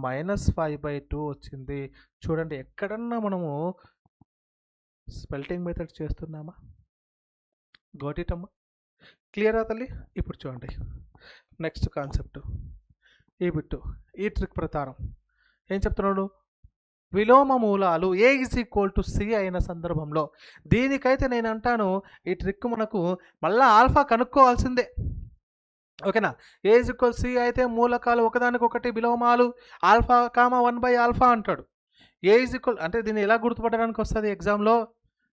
-5/2 వచ్చింది. చూడండి ఎక్కడన్నా మనము స్పెల్టింగ్ మెథడ్ చేస్తున్నామా? గాట్ ఇట్ అమ్మా? క్లియరా తల్లి? ఇప్పుడు చూడండి నెక్స్ట్ కాన్సెప్ట్ ఈ బిట్టు. ఈ ట్రిక్ ప్రకారం ఏం చెప్తున్నాడు? విలోమ మూలాలు ఏ ఈజ్ ఈక్వల్ టు సి అయిన సందర్భంలో దీనికైతే నేను అంటాను ఈ ట్రిక్ మనకు మళ్ళీ ఆల్ఫా కనుక్కోవాల్సిందే. ఓకేనా? ఏ ఈజ్ ఈక్వల్ సి అయితే మూలకాలు ఒకదానికొకటి విలోమాలు ఆల్ఫా కామా 1/α అంటాడు. ఏ ఈజ్ ఈక్వల్ అంటే దీన్ని ఎలా గుర్తుపట్టడానికి వస్తుంది ఎగ్జామ్లో?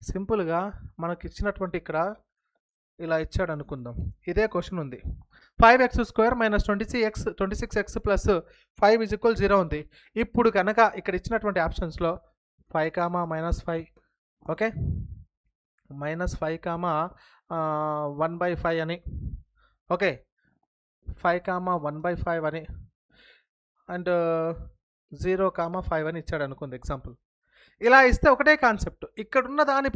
సింపుల్గా మనకి ఇచ్చినటువంటి ఇక్కడ ఇలా ఇచ్చాడు అనుకుందాం. ఇదే క్వశ్చన్ ఉంది. 5x² - 26x ప్లస్ 5 = 0 ఉంది. ఇప్పుడు కనుక ఇక్కడ ఇచ్చినటువంటి ఆప్షన్స్లో 5, -5 ఓకే, -5, 1/5 అని, ఓకే, 5, 1/5 అని అండ్ 0, 5 అని ఇచ్చాడు అనుకుంది ఎగ్జాంపుల్. ఇలా ఇస్తే ఒకటే కాన్సెప్ట్. ఇక్కడున్న దాని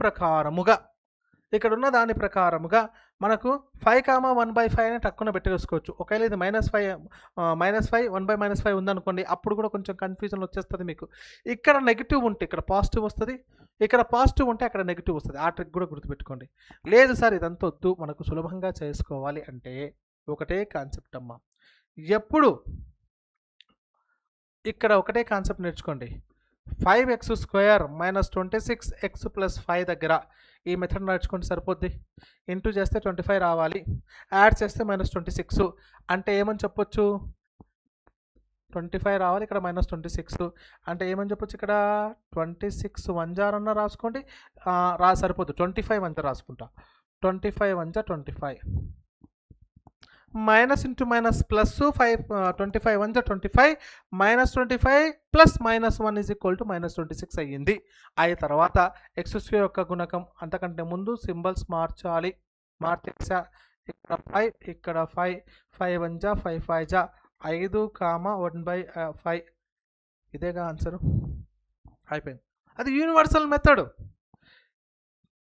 ప్రకారముగా మనకు 5, 1/5 అని టక్కున పెట్టేసుకోవచ్చు. ఒకవేళ ఇది -5 1/-5 ఉందనుకోండి, అప్పుడు కూడా కొంచెం కన్ఫ్యూజన్ వచ్చేస్తుంది మీకు. ఇక్కడ నెగిటివ్ ఉంటే ఇక్కడ పాజిటివ్ వస్తుంది, ఇక్కడ పాజిటివ్ ఉంటే అక్కడ నెగిటివ్ వస్తుంది. ఆ ట్రిక్ కూడా గుర్తుపెట్టుకోండి. లేదు సార్ ఇదంతా వద్దు మనకు సులభంగా చేసుకోవాలి అంటే ఒకటే కాన్సెప్ట్ అమ్మా. ఎప్పుడు ఇక్కడ ఒకటే కాన్సెప్ట్ నేర్చుకోండి. 5x² - 26x ప్లస్ 5 దగ్గర ఈ మెథడ్ నేర్చుకుంటే సరిపోద్ది. ఇంటూ చేస్తే 25 రావాలి, యాడ్ చేస్తే -26 అంటే ఏమని చెప్పొచ్చు? 25 రావాలి, ఇక్కడ -26 అంటే ఏమని చెప్పొచ్చు? ఇక్కడ 26 1 అన్న రాసుకోండి, సరిపోద్దు. 25 1 రాసుకుంటా. 25 1 25 minus into minus plus 5 25 1 25 -25 plus -1 = -26 అయ్యింది. అయి తర్వాత x² యొక్క గుణకం అంతకంటే ముందు సింబల్స్ మార్చాలి. మార్చేసా. ఇక్కడ 5 ఇక్కడ 5 5 1 5 5 5, 1/5 ఇదేగా ఆన్సరు. అయిపోయింది. అది యూనివర్సల్ మెథడ్.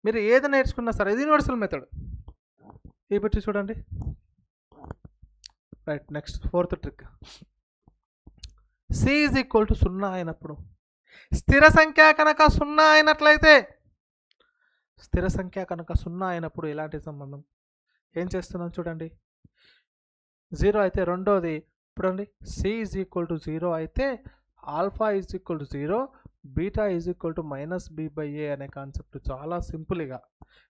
మీరు ఏది నేర్చుకున్నా సరే ఇది యూనివర్సల్ మెథడ్. ఈ పెట్టి చూడండి. Right, next 4th trick. c = 0 అయినప్పుడు స్థిర సంఖ్య కనుక 0 అయినట్లయితే ఎలాంటి సంబంధం? ఏం చేస్తున్నాం చూడండి. 0 అయితే రెండోది చూడండి. c = 0 అయితే ఆల్ఫా = 0, బీటా = -b/a అనే కాన్సెప్ట్. చాలా సింపుల్గా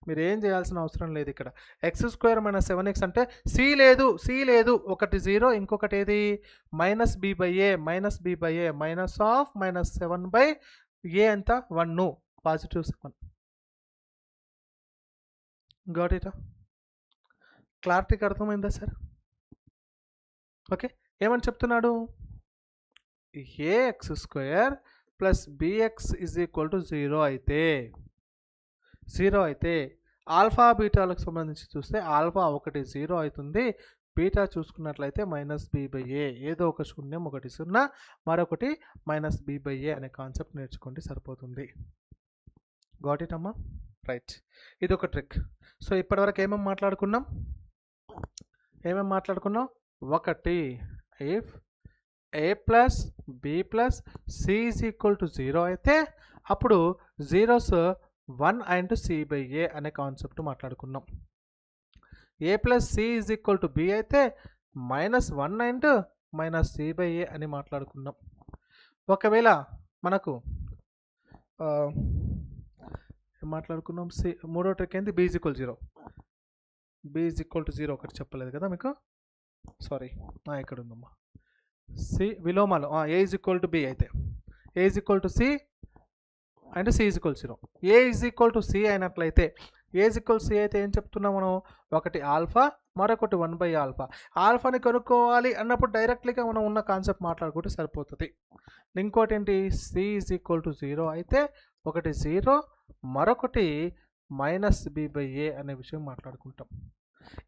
మీరు ఏం చేయాల్సిన అవసరం లేదు. ఇక్కడ x² - 7x అంటే c లేదు, ఒకటి 0 ఇంకొకటి ఏది -b/a -7/a ఎంత 1 పాజిటివ్ 7. Got it? క్లారిటీకి అర్థమైందా సార్? ఓకే, ఏమని చెప్తున్నాడు? ax² + bx = 0 అయితే ఆల్ఫా బీటాలకు సంబంధించి చూస్తే ఆల్ఫా ఒకటి 0 అవుతుంది, బీటా చూసుకున్నట్లయితే -b/a. ఏదో ఒక శూన్యం, ఒకటి 0 మరొకటి -b/a అనే కాన్సెప్ట్ నేర్చుకోండి సరిపోతుంది. గాట్ ఇట్ అమ్మా? రైట్, ఇది ఒక ట్రిక్. సో ఇప్పటివరకు ఏమేమి మాట్లాడుకున్నాం? ఒకటి, ఇఫ్ a + b + c = 0 అయితే అప్పుడు జీరోస్ 1 × c/a అనే కాన్సెప్ట్ మాట్లాడుకున్నాం. a + c = b అయితే -1 × -c/a అని మాట్లాడుకున్నాం. ఒకవేళ మనకు మాట్లాడుకున్నాం మూడో ట్రిక్ ఏంది? b = 0. b = 0 ఒకటి చెప్పలేదు కదా మీకు, సారీ, ఇక్కడ ఉందమ్మా. c విలోమాలు a = b అయితే a = c and c = 0. a = c అయినట్లయితే a = c అయితే ఏం చెప్తున్నాం మనం? ఒకటి ఆల్ఫా మరొకటి 1/α. ఆల్ఫాని కనుక్కోవాలి అన్నప్పుడు డైరెక్ట్లీగా మనం ఉన్న కాన్సెప్ట్ మాట్లాడుకుంటే సరిపోతుంది. ఇంకోటి ఏంటి? c = 0 అయితే ఒకటి 0 మరొకటి -b/a అనే విషయం మాట్లాడుకుంటాం.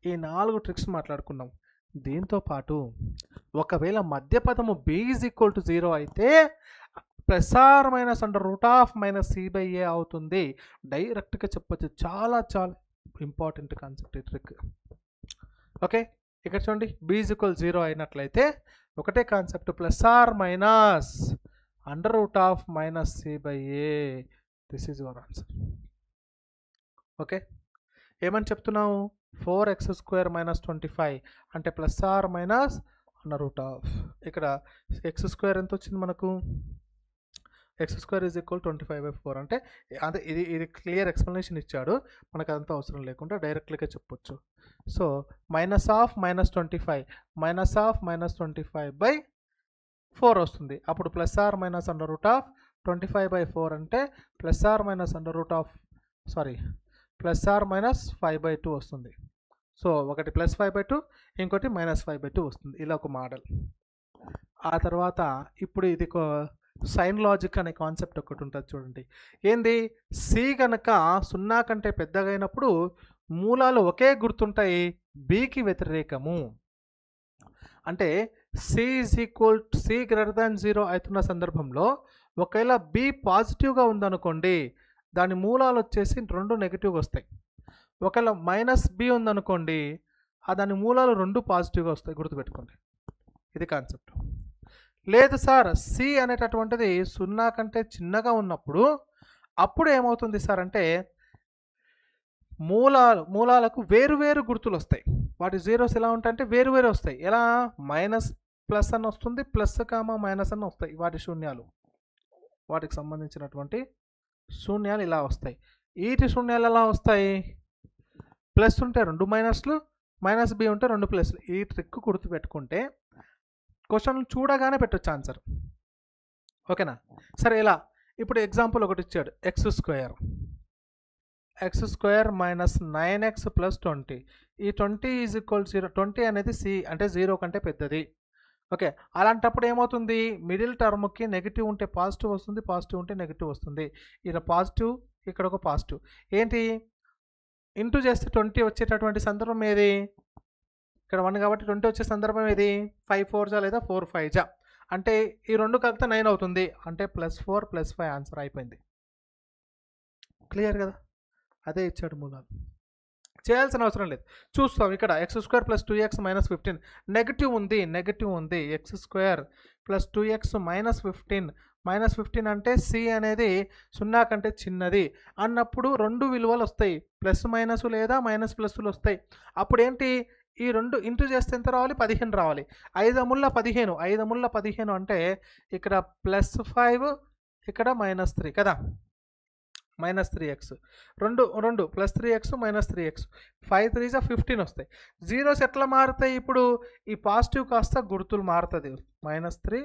ఈ 4 ట్రిక్స్ మాట్లాడుకున్నాం. దీంతో పాటు ఒకవేళ మధ్యపదము b = 0 అయితే ±√-c/a అవుతుంది. డైరెక్ట్గా చెప్పచ్చు. చాలా ఇంపార్టెంట్ కాన్సెప్ట్ ఈ ట్రిక్. ఓకే, ఇక్కడ చూడండి. b = 0 అయినట్లయితే ఒకటే concept, ±√-c/a. This is your answer. Okay, ఏమని చెప్తున్నాము? 4x² - 25 అంటే ప్లస్ ఆర్ మైనస్ √ ఇక్కడ x² ఎంత వచ్చింది మనకు? x² = 25/4 అంటే అదే ఇది క్లియర్ ఎక్స్ప్లెనేషన్ ఇచ్చాడు, మనకు అదంతా అవసరం లేకుండా డైరెక్ట్గా చెప్పొచ్చు. సో -25 -25/4 వస్తుంది. అప్పుడు ప్లస్ ఆర్ మైనస్ √25/4 అంటే ప్లస్ ఆర్ మైనస్ +5/2 వస్తుంది. సో ఒకటి +5/2 ఇంకోటి -5/2 వస్తుంది. ఇలా ఒక మోడల్. ఆ తర్వాత ఇప్పుడు ఇది సైన్ లాజిక్ అనే కాన్సెప్ట్ ఒకటి ఉంటుంది చూడండి. ఏంది? సి కనుక 0 కంటే పెద్దగా అయినప్పుడు మూలాలు ఒకే గుర్తుంటాయి, బికి వ్యతిరేకము. అంటే సి > 0 అవుతున్న సందర్భంలో ఒకవేళ బి పాజిటివ్గా ఉందనుకోండి, దాని మూలాలు వచ్చేసి 2 నెగిటివ్గా వస్తాయి. ఒకవేళ -b ఉందనుకోండి, దాని మూలాలు 2 పాజిటివ్గా వస్తాయి. గుర్తుపెట్టుకోండి, ఇది కాన్సెప్ట్. లేదు సార్, సి అనేటటువంటిది 0 కంటే చిన్నగా ఉన్నప్పుడు అప్పుడు ఏమవుతుంది సార్ అంటే మూలాలకు వేరు గుర్తులు వస్తాయి. వాటి జీరోస్ ఎలా ఉంటాయంటే వేరు వస్తాయి. ఎలా? ప్లస్ అని వస్తుంది, ప్లస్ మైనస్ అని వస్తాయి. వాటికి సంబంధించినటువంటి శూన్యాలు ఇలా వస్తాయి. వీటి శూన్యాలు ఎలా వస్తాయి? ప్లస్ ఉంటే 2 మైనస్లు, -b ఉంటే 2 ప్లస్లు. ఈ ట్రిక్ గుర్తుపెట్టుకుంటే క్వశ్చన్ చూడగానే పెట్టొచ్చు ఆన్సర్. ఓకేనా? సరే, ఇలా ఇప్పుడు ఎగ్జాంపుల్ ఒకటి ఇచ్చాడు. x² - 9x + 20. ఈ 20 = 0. 20 అనేది సి అంటే 0 కంటే పెద్దది. ఓకే, అలాంటప్పుడు ఏమవుతుంది? మిడిల్ టర్మ్కి నెగిటివ్ ఉంటే పాజిటివ్ వస్తుంది, పాజిటివ్ ఉంటే నెగిటివ్ వస్తుంది. ఇక్కడ పాజిటివ్, ఇక్కడ ఒక పాజిటివ్. ఏంటి? ఇంటూ చేస్తే 20 వచ్చేటటువంటి సందర్భం ఏది? ఇక్కడ 1 కాబట్టి 20 వచ్చే సందర్భం ఏది? 5 4 లేదా 4 5 అంటే ఈ 2 కలిపితే 9 అవుతుంది. అంటే +4 +5 ఆన్సర్ అయిపోయింది. క్లియర్ కదా? అదే ఇచ్చాడు మూలాలు. చేయాల్సిన అవసరం లేదు, చూస్తాం. ఇక్కడ x² + 2x - 15 నెగిటివ్ ఉంది. x² + 2x - 15 -15 అంటే సి అనేది 0 కంటే చిన్నది అన్నప్పుడు 2 విలువలు వస్తాయి, ప్లస్ మైనస్ లేదా మైనస్ ప్లస్లు వస్తాయి. అప్పుడు ఏంటి? ఈ 2 ఇంటూ చేస్తే ఎంత రావాలి? 15 రావాలి. 5 ముళ్ళ 15 అంటే ఇక్కడ +5 ఇక్కడ -3 కదా, -3x 2 +3x -3x 5 3 15 వస్తాయి. జీరోస్ ఎట్లా మారుతాయి? ఇప్పుడు ఈ పాజిటివ్ కాస్త గుర్తులు మారుతుంది. -3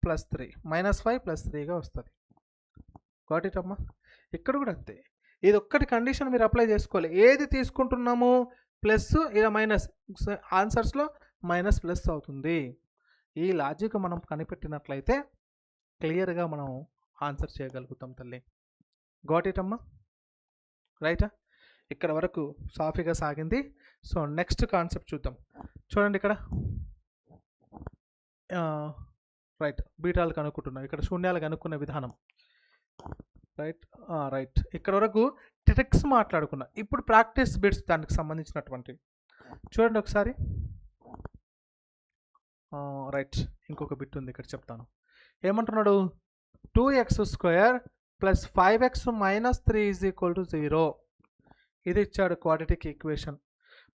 +3 -5 +3గా వస్తుంది. గాట్ ఇట్ అమ్మా? ఇక్కడ కూడా అంతే. ఇది ఒక్కటి కండిషన్ మీరు అప్లై చేసుకోవాలి. ఏది తీసుకుంటున్నాము? ప్లస్ ఇలా మైనస్, ఆన్సర్స్లో మైనస్ ప్లస్ అవుతుంది. ఈ లాజిక్ మనం కనిపెట్టినట్లయితే క్లియర్గా మనం ఆన్సర్ చేయగలుగుతాం తల్లి. గాట్ ఇట్ అమ్మా? రైటా? ఇక్కడ వరకు సాఫీగా సాగింది. సో నెక్స్ట్ కాన్సెప్ట్ చూద్దాం. చూడండి ఇక్కడ రైట్, బీటాలు కనుక్కుంటున్నాం. ఇక్కడ శూన్యాలు కనుక్కునే విధానం. రైట్, ఇక్కడ వరకు ట్రిక్స్ మాట్లాడుకున్నా. ఇప్పుడు ప్రాక్టీస్ బిట్స్ దానికి సంబంధించినటువంటి చూడండి ఒకసారి. రైట్, ఇంకొక బిట్ ఉంది ఇక్కడ, చెప్తాను. ఏమంటున్నాడు? 2x² + 5x - 3 = 0. ఇది ఇచ్చాడు క్వాడ్రాటిక్ ఈక్వేషన్.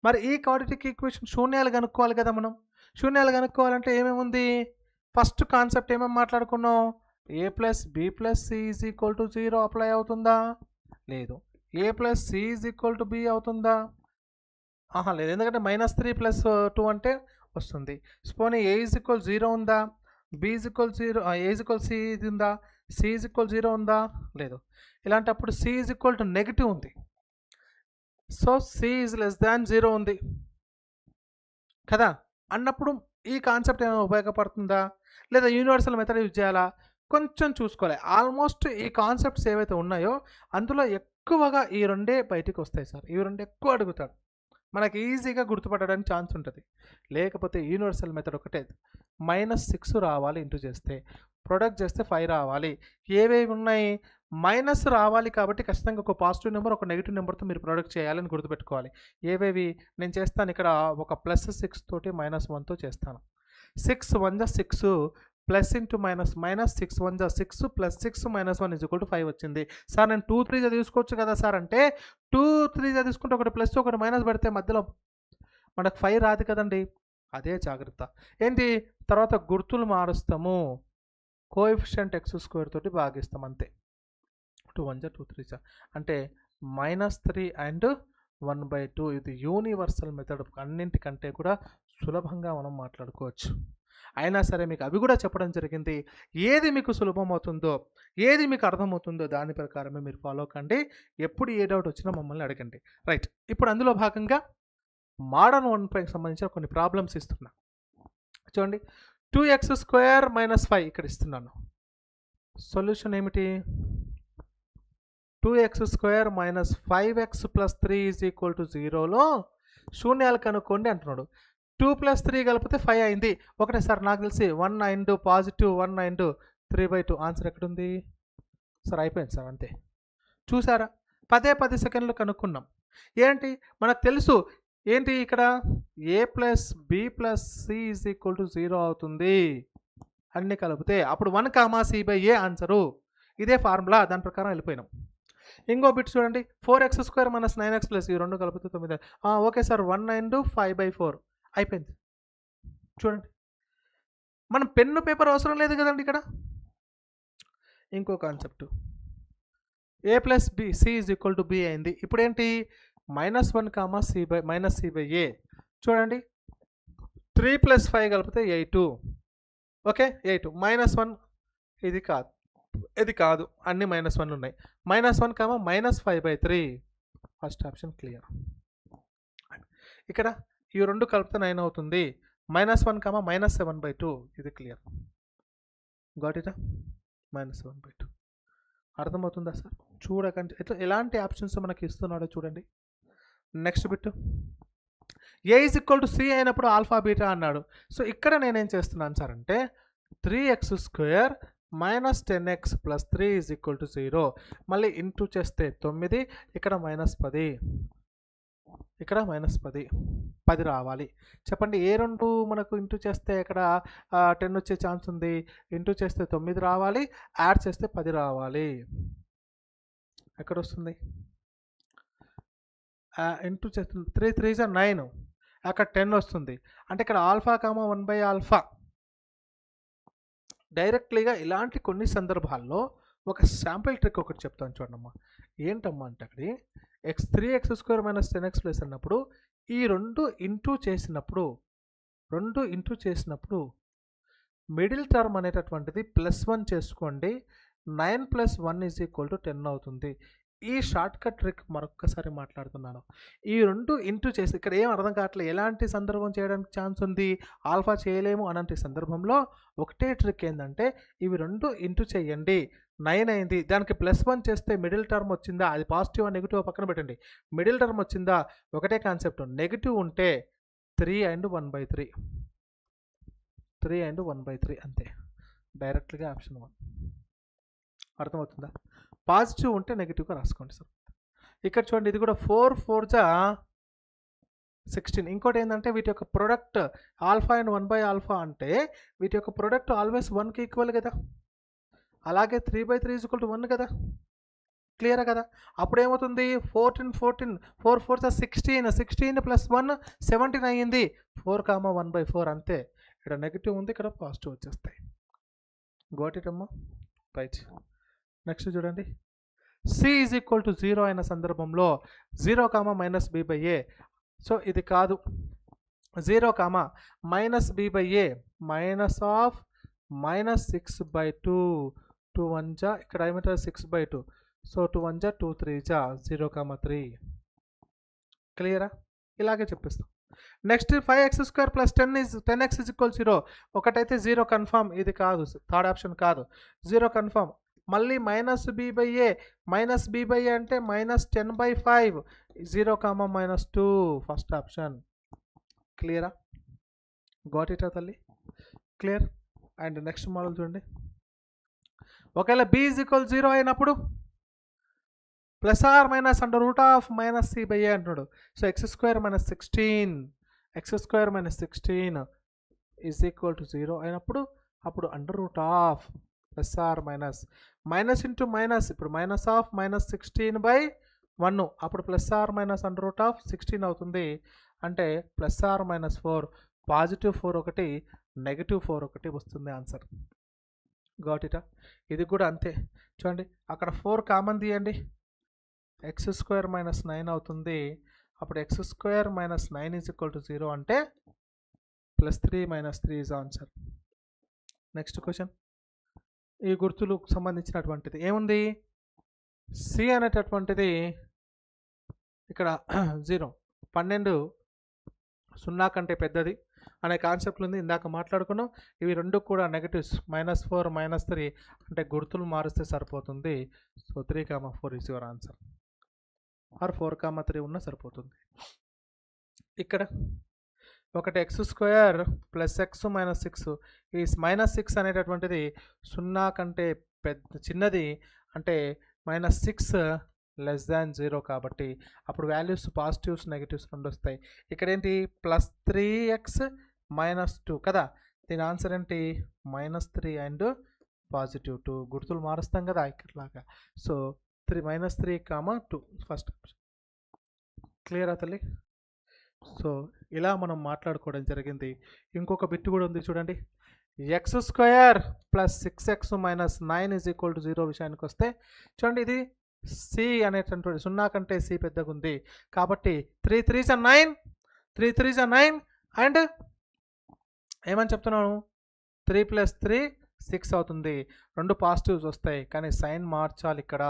మరి ఈ క్వాడ్రాటిక్ ఈక్వేషన్ శూన్యాలు కనుక్కోవాలి కదా. మనం శూన్యాలు కనుక్కోవాలంటే ఏమేమి ఉంది? ఫస్ట్ కాన్సెప్ట్ ఏమేమి మాట్లాడుకున్నాం? a + b + c = 0 అప్లై అవుతుందా? లేదు. a + c = b అవుతుందా? లేదు, ఎందుకంటే -3 + 2 అంటే వస్తుంది. పోనీ a = 0 ఉందా? b = 0, a = c ఉందా? c = 0 ఉందా? లేదు. ఇలాంటప్పుడు c = నెగిటివ్ ఉంది. సో c < 0 ఉంది కదా అన్నప్పుడు ఈ కాన్సెప్ట్ ఏమైనా ఉపయోగపడుతుందా? లేదా యూనివర్సల్ మెథడ్ యూజ్ చేయాలా? కొంచెం చూసుకోవాలి. ఆల్మోస్ట్ ఈ కాన్సెప్ట్స్ ఏవైతే ఉన్నాయో అందులో ఎక్కువగా ఈ రెండే బయటికి వస్తాయి సార్. ఇవి రెండు ఎక్కువ అడుగుతాడు, మనకి ఈజీగా గుర్తుపట్టడానికి ఛాన్స్ ఉంటుంది. లేకపోతే యూనివర్సల్ మెథడ్ ఒకటే, -6 రావాలి ఇంటూ చేస్తే, ప్రొడక్ట్ చేస్తే 5 రావాలి. ఏవేవి ఉన్నాయి? మైనస్ రావాలి కాబట్టి ఖచ్చితంగా ఒక పాజిటివ్ నెంబర్, ఒక నెగిటివ్ నెంబర్తో మీరు ప్రొడక్ట్ చేయాలని గుర్తుపెట్టుకోవాలి. ఏవేవి? నేను చేస్తాను ఇక్కడ ఒక +6 తోటి -1తో చేస్తాను. 6 1 6 ప్లస్ ఇంటూ మైనస్ మైనస్ 6 1 జా 6 plus 6 minus 1 is equal to 5 వచ్చింది. సార్ నేను 2 3 జా తీసుకోవచ్చు కదా సార్ అంటే 2 3 జా తీసుకుంటే ఒకటి ప్లస్ ఒకటి మైనస్ పెడితే మధ్యలో మనకు 5 రాదు కదండి. అదే జాగ్రత్త. ఏంటి తర్వాత గుర్తులు మారుస్తాము, కోఎఫిషియంట్ x² తోటి భాగిస్తాం అంతే. 2 1 జా 2 3 జా అంటే -3 అండ్ 1/2. ఇది యూనివర్సల్ మెథడ్, అన్నింటికంటే కూడా సులభంగా మనం మాట్లాడుకోవచ్చు. అయినా సరే మీకు అవి కూడా చెప్పడం జరిగింది. ఏది మీకు సులభం అవుతుందో, ఏది మీకు అర్థమవుతుందో దాని ప్రకారమే మీరు ఫాలో కండి. ఎప్పుడు ఏ డౌట్ వచ్చినా మమ్మల్ని అడగండి. రైట్, ఇప్పుడు అందులో భాగంగా మోడర్న్ 1 సంబంధించిన కొన్ని ప్రాబ్లమ్స్ ఇస్తున్నా. చూడండి, 2x² - 5 ఇక్కడ ఇస్తున్నాను. సొల్యూషన్ ఏమిటి? 2x² - 5x + 3 = 0లో శూన్యాలు కనుక్కోండి అంటున్నాడు. 2 + 3 కలిపితే 5 అయింది. ఒకటే సార్ నాకు తెలిసి 1 అండ్ పాజిటివ్ 1 అండ్ 3/2 ఆన్సర్ ఎక్కడుంది సార్? అయిపోయింది సార్, అంతే. చూసారా, 10 సెకండ్లు కనుక్కున్నాం. ఏంటి మనకు తెలుసు, ఏంటి ఇక్కడ a + b + c = 0 అవుతుంది అన్ని కలిపితే. అప్పుడు 1, c/a ఆన్సరు. ఇదే ఫార్ములా, దాని ప్రకారం వెళ్ళిపోయినాం. ఇంకో బిట్ చూడండి, 4x² - 9x + ఈ రెండు కలిపితే 9. ఓకే సార్, 1 అండ్ 5/4 అయిపోయింది. చూడండి, మనం పెన్ను పేపర్ అవసరం లేదు కదండి ఇక్కడ. ఇంకో concept, a + b c = b అయింది. ఇప్పుడు ఏంటి -1, c/a. చూడండి, 3 + 5 కలిపితే 8. ఓకే, 8 -1 ఇది కాదు, ఇది కాదు, అన్ని -1 ఉన్నాయి. -1, -5/3 ఫస్ట్ ఆప్షన్ క్లియర్. ఇక్కడ ఈ రెండు కలిపితే 9 అవుతుంది. -1, -7/2 ఇది క్లియర్. గాట్ ఇటా? -7/2 అర్థమవుతుందా సార్? చూడకండి ఎట్లా ఎలాంటి ఆప్షన్స్ మనకి ఇస్తున్నాడో చూడండి. నెక్స్ట్ బిట్, a = c అయినప్పుడు ఆల్ఫా బీటా అన్నాడు. సో ఇక్కడ నేనేం చేస్తున్నాను సార్ అంటే 3x² - 10x + 3 = 0. మళ్ళీ ఇంటూ చేస్తే 9, ఇక్కడ -10, ఇక్కడ -10, 10 రావాలి. చెప్పండి, ఏ రెండు మనకు ఇంటూ చేస్తే ఇక్కడ 10 వచ్చే ఛాన్స్ ఉంది? ఇంటూ చేస్తే 9 రావాలి, యాడ్ చేస్తే 10 రావాలి. ఎక్కడ వస్తుంది? ఇంటూ చేస్తే 3 3 జా 9, అక్కడ 10 వస్తుంది. అంటే ఇక్కడ ఆల్ఫా 1/α. డైరెక్ట్లీగా ఇలాంటి కొన్ని సందర్భాల్లో ఒక శాంపిల్ ట్రిక్ ఒకటి చెప్తాను చూడమ్మా. ఏంటమ్మా అంటే అక్కడ 3x² - 10x అన్నప్పుడు ఈ రెండు ఇంటూ చేసినప్పుడు మిడిల్ టర్మ్ అనేటటువంటిది +1 చేసుకోండి. 9 + 1 = 10 అవుతుంది. ఈ షార్ట్ కట్ ట్రిక్ మరొక్కసారి మాట్లాడుతున్నాను. ఈ రెండు ఇంటూ చేసి ఇక్కడ ఏం అర్థం కావట్లేదు, ఎలాంటి సందర్భం చేయడానికి ఛాన్స్ ఉంది? ఆల్ఫా చేయలేము అలాంటి సందర్భంలో ఒకటే ట్రిక్ ఏంటంటే ఇవి రెండు ఇంటూ చేయండి. 9 అయింది, దానికి +1 చేస్తే మిడిల్ టర్మ్ వచ్చిందా, అది పాజిటివ్ నెగిటివ్ పక్కన పెట్టండి. మిడిల్ టర్మ్ వచ్చిందా, ఒకటే కాన్సెప్ట్. నెగిటివ్ ఉంటే 3 అండ్ 1/3, 3 అండ్ 1/3 అంతే. డైరెక్ట్గా ఆప్షన్ 1. అర్థమవుతుందా? పాజిటివ్ ఉంటే నెగిటివ్గా రాసుకోండి సార్. ఇక్కడ చూడండి, ఇది కూడా 4 4 జా 16. ఇంకోటి ఏంటంటే వీటి యొక్క ప్రొడక్ట్ ఆల్ఫా అండ్ 1/α అంటే వీటి యొక్క ప్రొడక్ట్ ఆల్వేస్ 1కి ఈక్వల్ కదా. అలాగే 3/3 = 1 కదా. క్లియర్ కదా? అప్పుడు ఏమవుతుంది? 14 14 4 4 జా 16, 16 + 1 17 అయ్యింది. 4, 1/4 అంతే. ఇక్కడ నెగిటివ్ ఉంది, ఇక్కడ పాజిటివ్ వచ్చేస్తాయి. గోట్ ఇట్ అమ్మా. రైట్, నెక్స్ట్ చూడండి, c = 0 అయిన సందర్భంలో 0, -b/a. సో ఇది కాదు. 0, -b/a -6/2. 2 1 జా ఇక్కడ ఏమంటారు 6/2. సో 2 1 జా 2 3 జా 0, 3. క్లియరా? ఇలాగే చెప్పిస్తాం. Next 5x² + 10x = 0. ఒకటైతే 0 కన్ఫర్మ్, ఇది కాదు, థర్డ్ ఆప్షన్ కాదు. 0 కన్ఫర్మ్. మళ్ళీ -b/a అంటే -10/5. 0, -2 ఫస్ట్ ఆప్షన్. క్లియరా? గాట్ ఇటా తల్లి? క్లియర్. అండ్ నెక్స్ట్ మోడల్ చూడండి, ఒకవేళ b = 0 అయినప్పుడు +or - √-c/a అంటున్నాడు. సో x² - 16 = 0 అయినప్పుడు అప్పుడు under root of plus or minus minus into minus, ఇప్పుడు మైనస్ ఆఫ్ మైనస్ 16/1, అప్పుడు plus or minus under root of 16 అవుతుంది. అంటే ప్లస్ ఆర్ మైనస్ 4, పాజిటివ్ 4 ఒకటి, నెగిటివ్ 4 ఒకటి వస్తుంది ఆన్సర్. గాట్ ఇటా? ఇది కూడా అంతే. చూడండి అక్కడ 4 కామన్ తీయండి, x² మైనస్ 9 అవుతుంది. అప్పుడు x² minus 9 is equal to 0 అంటే +3 - 3 ఈజ్ ఆన్సర్. నెక్స్ట్ క్వశ్చన్, ఈ గుర్తులకు సంబంధించినటువంటిది ఏముంది, సి అనేటటువంటిది ఇక్కడ 0, 12 0 కంటే పెద్దది అనే కాన్సెప్ట్ ఉంది, ఇందాక మాట్లాడుకున్నాం. ఇవి రెండు కూడా నెగటివ్స్, -4 -3 అంటే గుర్తులు మారిస్తే సరిపోతుంది. So 3, 4 is your answer, or 4, 3 ఉన్నా సరిపోతుంది. ఇక్కడ ఒకటి x² ప్లస్ x - 6, ఈ -6 అనేటటువంటిది 0 కంటే చిన్నది, అంటే -6 లెస్ దాన్ 0 కాబట్టి అప్పుడు వాల్యూస్ పాజిటివ్స్ నెగిటివ్స్ రెండు వస్తాయి. ఇక్కడ ఏంటి +3x - 2 కదా, దీని ఆన్సర్ ఏంటి -3 అండ్ +2. గుర్తులు మారుస్తాం కదా ఇక్కడలాగా. So -3, 2 first option. క్లియర్ తల్లి? సో ఇలా మనం మాట్లాడుకోవడం జరిగింది. ఇంకొక బిట్ కూడా ఉంది చూడండి, x² plus 6x - 9 is equal to 0 విషయానికి వస్తే చూడండి, ఇది సి అనేటటువంటి 0 కంటే సి పెద్దగా ఉంది కాబట్టి 3 3s are 9, 3 3s are 9 and ఏమని చెప్తున్నాను, 3 + 3 6 అవుతుంది. రెండు పాజిటివ్స్ వస్తాయి కానీ సైన్ మార్చాలి, ఇక్కడ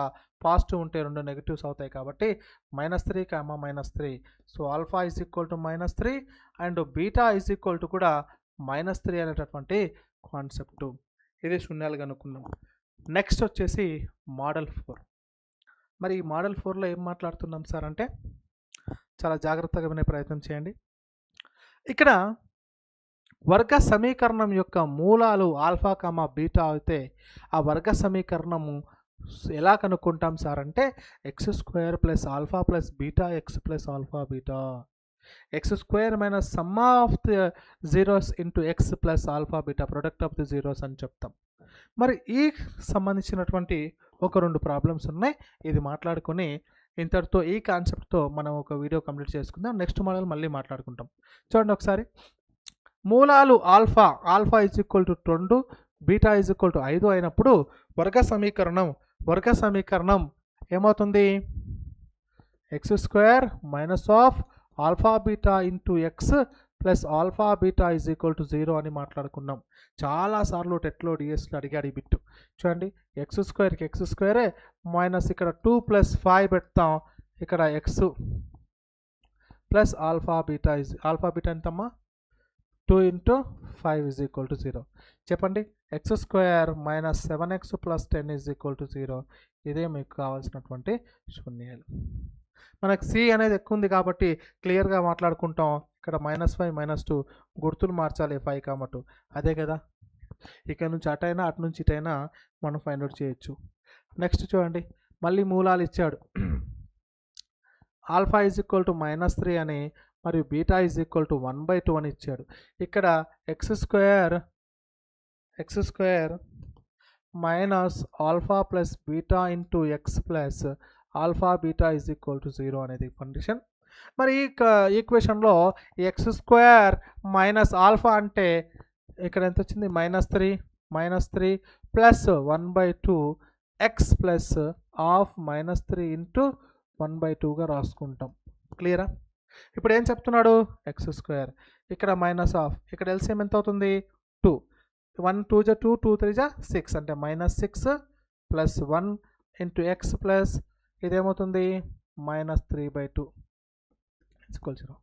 పాజిటివ్ ఉంటే రెండు నెగిటివ్స్ అవుతాయి కాబట్టి -3, -3. So alpha is equal to -3 and beta is equal to కూడా -3 అనేటటువంటి కాన్సెప్టు. ఇది శూన్యాలుగా అనుకున్నాం. నెక్స్ట్ వచ్చేసి మోడల్ 4. మరి ఈ మోడల్ 4లో ఏం మాట్లాడుతున్నాం సార్ అంటే చాలా జాగ్రత్తగా వినే ప్రయత్నం చేయండి. ఇక్కడ వర్గ సమీకరణం యొక్క మూలాలు ఆల్ఫా, బీటా అయితే ఆ వర్గ సమీకరణము ఎలా కనుక్కుంటాం సార్ అంటే x² plus alpha plus beta x plus alpha beta, x² minus sum of the zeros into x plus alpha beta, product of the zeros అని చెప్తాం. మరి ఈ సంబంధించినటువంటి ఒక 2 ప్రాబ్లమ్స్ ఉన్నాయి, ఇది మాట్లాడుకొని ఇంతటితో ఈ కాన్సెప్ట్తో మనం ఒక వీడియో కంప్లీట్ చేసుకుందాం. నెక్స్ట్ మోడల్ మళ్ళీ మాట్లాడుకుంటాం. చూడండి ఒకసారి, మూలాలు alpha is equal to 2, beta is equal to 5 అయినప్పుడు వర్గ సమీకరణం ఏమవుతుంది, x² minus of alpha beta into x plus alpha beta is equal to 0 అని మాట్లాడుకున్నాం. చాలాసార్లు టెట్లో డిఎస్లో అడిగాడు ఈ బిట్టు. చూడండి x²కి x² మైనస్ ఇక్కడ 2 + 5 పెడతాం, ఇక్కడ x ప్లస్ ఆల్ఫా బీటా ఎంతమ్మా 2 × 5 ఈజ్ ఈక్వల్ టు 0. చెప్పండి x² minus 7x plus 10 is equal to 0. ఇదే మీకు కావాల్సినటువంటి శూన్యాలు. మనకు సి అనేది ఎక్కువ ఉంది కాబట్టి క్లియర్గా మాట్లాడుకుంటాం. ఇక్కడ -5 -2 గుర్తులు మార్చాలి, 5, 2 అదే కదా. ఇక్కడ నుంచి అటైనా అటు నుంచి ఇటైనా మనం ఫైండ్ అవుట్ చేయొచ్చు. నెక్స్ట్ చూడండి, మళ్ళీ మూలాలు ఇచ్చాడు. ఆల్ఫా ఈజ్ ఈక్వల్ టు -3 అని మరియు బీటా ఈజ్ ఈక్వల్ టు 1/2 అని ఇచ్చాడు. ఇక్కడ x² minus alpha plus beta into x plus alpha beta is equal to 0 అనేది కండిషన్. మరి ఈ ఈక్వేషన్లో x² మైనస్ ఆల్ఫా అంటే ఇక్కడ ఎంత వచ్చింది, -3 plus 1/2 x plus of -3 into 1/2గా రాసుకుంటాం. క్లియరా? ఇప్పుడు ఏం చెప్తున్నాడు, x² ఇక్కడ మైనస్ ఆఫ్, ఇక్కడ ఎల్సిఎం ఎంత అవుతుంది 2, 1 2 = 2, 2 3 = 6 అంటే -6 ప్లస్ 1 ఇంటూ x ప్లస్ ఇదేమవుతుంది -3/2 ఈక్వల్ 0.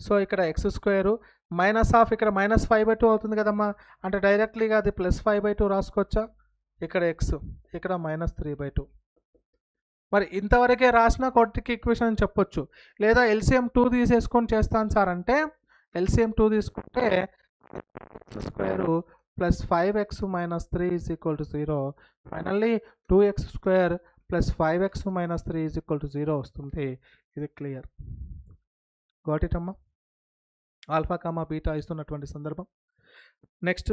సో ఇక్కడ x² మైనస్ ఆఫ్ ఇక్కడ -5/2 అవుతుంది కదమ్మా, అంటే డైరెక్ట్లీగా అది +5/2 రాసుకోవచ్చా, ఇక్కడ x ఇక్కడ -3/2. మరి ఇంతవరకే రాసిన క్వాడ్రాటిక్ ఈక్వేషన్ అని చెప్పొచ్చు. లేదా ఎల్సిఎం 2 తీసేసుకొని చేస్తాను సార్ అంటే ఎల్సిఎం 2 తీసుకుంటే x² plus 5x - 3 is equal to 0. Finally 2x² plus 5x - 3 is equal to 0 వస్తుంది. ఇది క్లియర్. గాట్ ఇట్ అమ్మా? ఆల్ఫా, బీటా ఇస్తున్నటువంటి సందర్భం. నెక్స్ట్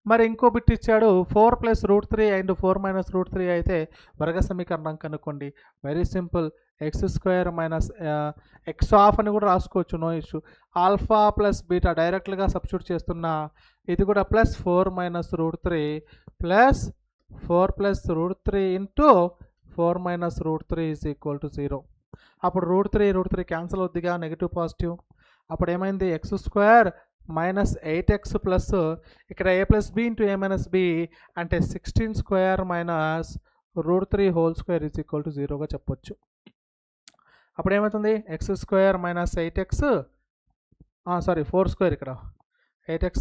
మరి ఇంకో బిట్ ఇచ్చాడు 4 + √3 అండ్ 4 - √3 అయితే వర్గ సమీకరణం కనుక్కోండి. Very simple, x² - x of అని కూడా రాసుకోవచ్చు, no issue. Alpha plus beta డైరెక్ట్గా సబ్స్టిట్యూట్ చేస్తున్నా, ఇది కూడా ప్లస్ 4 - √3 ప్లస్ 4 + √3 ఇంటూ 4 - √3 = 0. అప్పుడు √3 క్యాన్సిల్ అవుద్దిగా, నెగిటివ్ పాజిటివ్. అప్పుడు ఏమైంది, x² - 8x ప్లస్ ఇక్కడ a + b into a - b అంటే 16² - √3 హోల్² = 0గా చెప్పొచ్చు. అప్పుడు ఏమవుతుంది, x² - 8x 4² ఇక్కడ 8x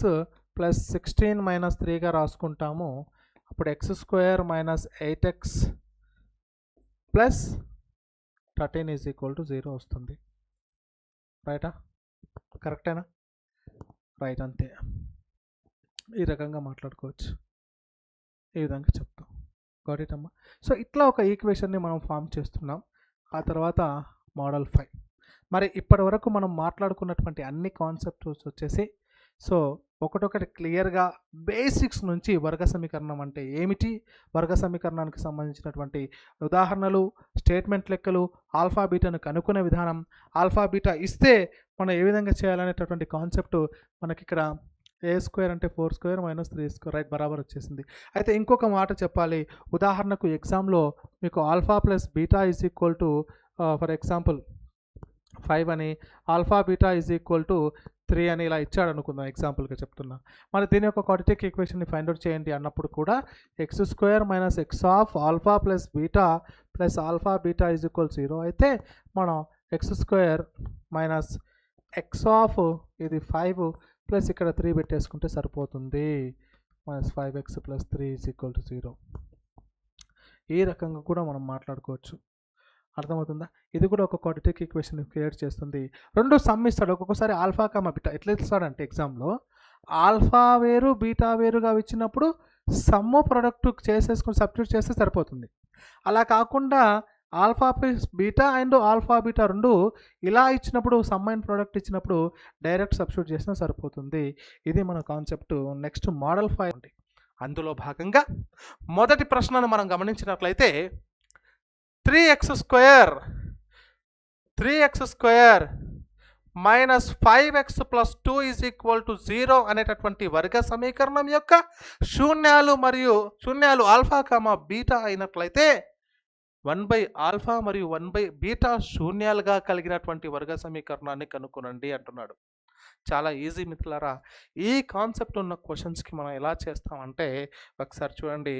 ప్లస్ 16 - 3గా రాసుకుంటాము. అప్పుడు x² - 8x ప్లస్ 13 = 0 వస్తుంది. రైటా, కరెక్టేనా? రైట్, అంతే. ఈ రకంగా మాట్లాడుకోవచ్చు, ఈ విధంగా చెప్తాం. గాట్ ఇట్ అమ్మా? సో ఇట్లా ఒక ఈక్వేషన్ని మనం ఫామ్ చేస్తున్నాం. ఆ తర్వాత మోడల్ 5. మరి ఇప్పటి వరకు మనం మాట్లాడుకున్నటువంటి అన్ని కాన్సెప్ట్స్ వచ్చేసి, సో ఒకటొకటి క్లియర్గా బేసిక్స్ నుంచి వర్గ సమీకరణం అంటే ఏమిటి, వర్గ సమీకరణానికి సంబంధించినటువంటి ఉదాహరణలు, స్టేట్మెంట్ లెక్కలు, ఆల్ఫా బీటాను కనుక్కునే విధానం, ఆల్ఫా బీటా ఇస్తే మనం ఏ విధంగా చేయాలనేటటువంటి కాన్సెప్ట్ మనకి ఇక్కడ a² అంటే 4² - 3² రైట్, బరాబర్ వచ్చేసింది. అయితే ఇంకొక మాట చెప్పాలి, ఉదాహరణకు ఎగ్జామ్లో మీకు alpha plus beta for example 5 అని, ఆల్ఫా బీటా 3 అని ఇలా ఇచ్చాడు అనుకుందాం, ఎగ్జాంపుల్గా చెప్తున్నా. మరి దీని యొక్క క్వాడ్రాటిక్ ఈక్వేషన్ని ఫైండ్ అవుట్ చేయండి అన్నప్పుడు కూడా x² - x of alpha plus beta plus alpha beta 0 అయితే మనం x² - x ఆఫ్ ఇది 5 ప్లస్ ఇక్కడ 3 పెట్టేసుకుంటే సరిపోతుంది. -5x + 3 = 0. ఈ రకంగా కూడా మనం మాట్లాడుకోవచ్చు. అర్థమవుతుందా? ఇది కూడా ఒక క్వాడ్రాటిక్ ఈక్వేషన్ క్రియేట్ చేస్తుంది. రెండు సమ్ ఇస్తాడు, ఒక్కొక్కసారి ఆల్ఫా కమా బీటా ఎట్లా ఇస్తాడంటే ఎగ్జామ్లో ఆల్ఫా వేరు బీటా వేరుగా ఇచ్చినప్పుడు సమ్ము ప్రొడక్ట్ చేసేసుకుని సబ్స్టిట్యూట్ చేస్తే సరిపోతుంది. అలా కాకుండా alpha plus beta and alpha beta రెండు ఇలా ఇచ్చినప్పుడు, సమ్ అండ్ ప్రోడక్ట్ ఇచ్చినప్పుడు డైరెక్ట్ సబ్స్టిట్యూట్ చేసినా సరిపోతుంది. ఇది మన కాన్సెప్ట్. నెక్స్ట్ మోడల్ 5 అండి. అందులో భాగంగా మొదటి ప్రశ్నను మనం గమనించినట్లయితే 3x² - 5x + 2 = 0 అనేటటువంటి వర్గ సమీకరణం యొక్క శూన్యాలు ఆల్ఫా కామా బీటా అయినట్లయితే 1/ఆల్ఫా మరియు 1/బీటా శూన్యాలుగా కలిగినటువంటి వర్గ సమీకరణాన్ని కనుక్కోనండి అంటున్నాడు. చాలా ఈజీ మిత్రులారా. ఈ కాన్సెప్ట్ ఉన్న క్వశ్చన్స్కి మనం ఎలా చేస్తామంటే ఒకసారి చూడండి.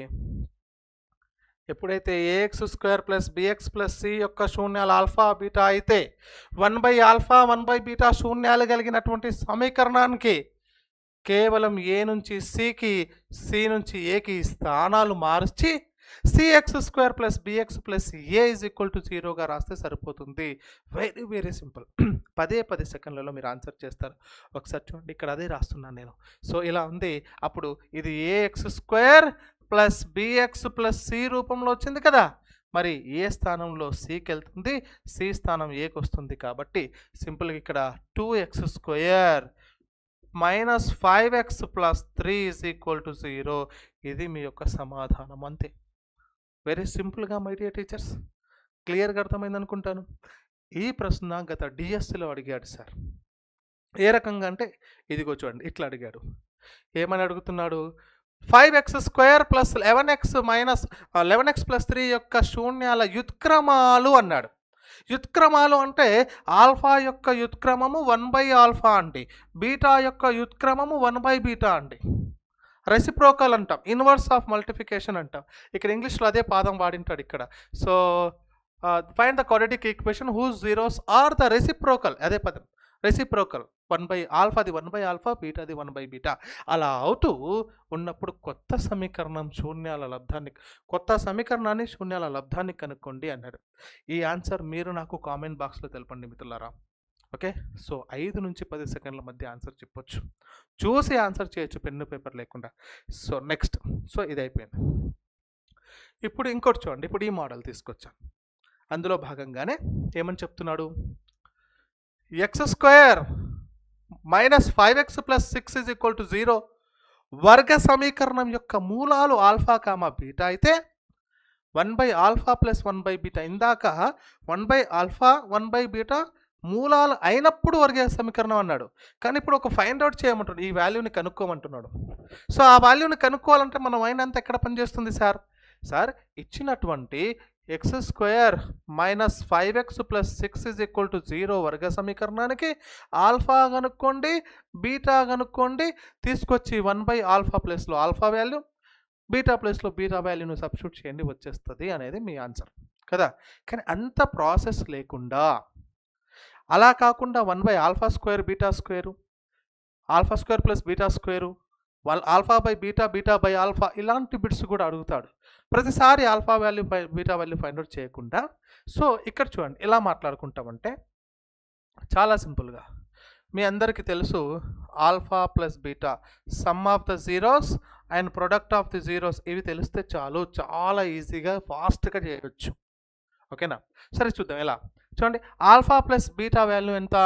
ఎప్పుడైతే ax² + bx + c యొక్క శూన్యాలు ఆల్ఫా బీటా అయితే 1/ఆల్ఫా 1/బీటా శూన్యాలు కలిగినటువంటి సమీకరణానికి కేవలం a నుంచి cకి, c నుంచి aకి స్థానాలు మార్చి cx² + bx + a = 0గా రాస్తే సరిపోతుంది. Very very simple. 10 సెకండ్లలో మీరు ఆన్సర్ చేస్తారు. ఒకసారి చూడండి, ఇక్కడ అదే రాస్తున్నాను నేను. సో ఇలా ఉంది. అప్పుడు ఇది ax² + bx + c రూపంలో వచ్చింది కదా. మరి ఏ స్థానంలో cకి వెళ్తుంది, c స్థానం aకి వస్తుంది. కాబట్టి సింపుల్గా ఇక్కడ 2x² - 5x + 3 = 0. ఇది మీ యొక్క సమాధానం, అంతే. వెరీ సింపుల్గా మై డియర్ టీచర్స్, క్లియర్గా అర్థమైంది అనుకుంటాను. ఈ ప్రశ్న గత డిఎస్సిలో అడిగాడు సార్. ఏ రకంగా అంటే ఇదిగో చూడండి, ఇట్లా అడిగాడు. ఏమని అడుగుతున్నాడు, 5x² + 11x + 3 యొక్క శూన్యాల యుత్క్రమాలు అన్నాడు. యుత్క్రమాలు అంటే ఆల్ఫా యొక్క యుత్క్రమము 1/ఆల్ఫా అండి, బీటా యొక్క యుత్క్రమము 1/బీటా అండి. రెసిప్రోకల్ అంటాం, ఇన్వర్స్ ఆఫ్ మల్టిఫికేషన్ అంటాం. ఇక్కడ ఇంగ్లీష్లో అదే పాదం వాడింటాడు ఇక్కడ. So find the quadratic equation whose zeros are the reciprocal, అదే పదం రెసిప్రోకల్. 1/ఆల్ఫాది 1/ఆల్ఫా, బీటాది 1/బీటా అలా అవుతూ ఉన్నప్పుడు కొత్త సమీకరణాన్ని శూన్యాల లబ్ధాన్ని కనుక్కోండి అన్నాడు. ఈ ఆన్సర్ మీరు నాకు కామెంట్ బాక్స్లో తెలపండి మిత్రులారా. ఓకే, సో 5 నుంచి 10 సెకండ్ల మధ్య ఆన్సర్ చెప్పొచ్చు, చూసి ఆన్సర్ చేయొచ్చు పెన్ను పేపర్ లేకుండా. సో నెక్స్ట్, సో ఇది అయిపోయింది. ఇప్పుడు ఇంకోటి చూడండి. ఇప్పుడు ఈ మోడల్ తీసుకొచ్చాను. అందులో భాగంగానే ఏమని చెప్తున్నాడు, x² minus 5x plus 6 is equal to 0 వర్గ సమీకరణం యొక్క మూలాలు ఆల్ఫా కామా బీటా అయితే 1/α ప్లస్ 1/β ఇందాక 1/α 1/β మూలాలు అయినప్పుడు వర్గ సమీకరణం అన్నాడు. కానీ ఇప్పుడు ఒక ఫైండ్ అవుట్ చేయమంటాడు, ఈ వాల్యూని కనుక్కోమంటున్నాడు. సో ఆ వాల్యూని కనుక్కోవాలంటే మనం అయినంత ఎక్కడ పనిచేస్తుంది సార్? సార్ ఇచ్చినటువంటి x² minus 5x plus 6 is equal to 0 వర్గ సమీకరణానికి ఆల్ఫా కనుక్కోండి, బీటా కనుక్కోండి, తీసుకొచ్చి 1/α ప్లస్లో ఆల్ఫా వాల్యూ, బీటా ప్లస్లో బీటా వాల్యూను సబ్స్టిట్యూట్ చేయండి, వచ్చేస్తుంది అనేది మీ ఆన్సర్ కదా. కానీ అంత ప్రాసెస్ లేకుండా, అలా కాకుండా 1/α² β² α² ప్లస్ β² α/β β/α ఇలాంటి బిట్స్ కూడా అడుగుతాడు. ప్రతిసారి alpha value beta value find out చేయకుండా, సో ఇక్కడ చూడండి ఎలా మాట్లాడుకుంటామంటే చాలా సింపుల్గా మీ అందరికీ తెలుసు alpha plus beta some of the zeros and product of the zeros, ఇవి తెలిస్తే చాలు, చాలా ఈజీగా ఫాస్ట్గా చేయవచ్చు. ఓకేనా? సరే చూద్దాం ఎలా. చూడండి ఆల్ఫా ప్లస్ బీటా వాల్యూ ఎంత?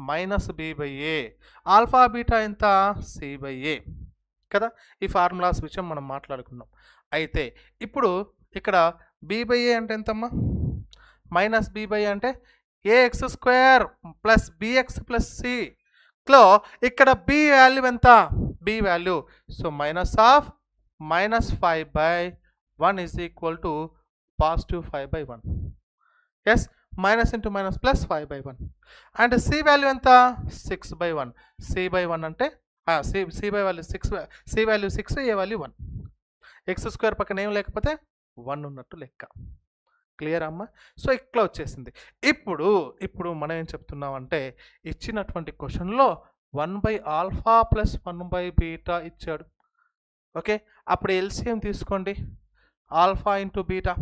-b/a. ఆల్ఫా బీటా ఎంత? c/a కదా. ఈ ఫార్ములాస్ విషయం మనం మాట్లాడుకున్నాం. అయితే ఇప్పుడు ఇక్కడ b/a అంటే ఎంతమ్మా? -b/a అంటే ax² ప్లస్ bx ప్లస్ cలో ఇక్కడ b వాల్యూ ఎంత? b value. So -5/1 is equal to +5/1. Yes, minus into minus plus 5/1. And c value ఎంత? 6/1. c/1 అంటే c value 6, c value 6, a value 1. x² పక్కన ఏం లేకపోతే 1 ఉన్నట్టు లెక్క. క్లియర్ అమ్మా? సో ఇట్లా వచ్చేసింది. ఇప్పుడు మనం ఏం చెప్తున్నామంటే ఇచ్చినటువంటి క్వశ్చన్లో 1/α ప్లస్ 1/β ఇచ్చాడు. ఓకే, అప్పుడు ఎల్సిఎం తీసుకోండి, ఆల్ఫా ఇంటూ బీటా.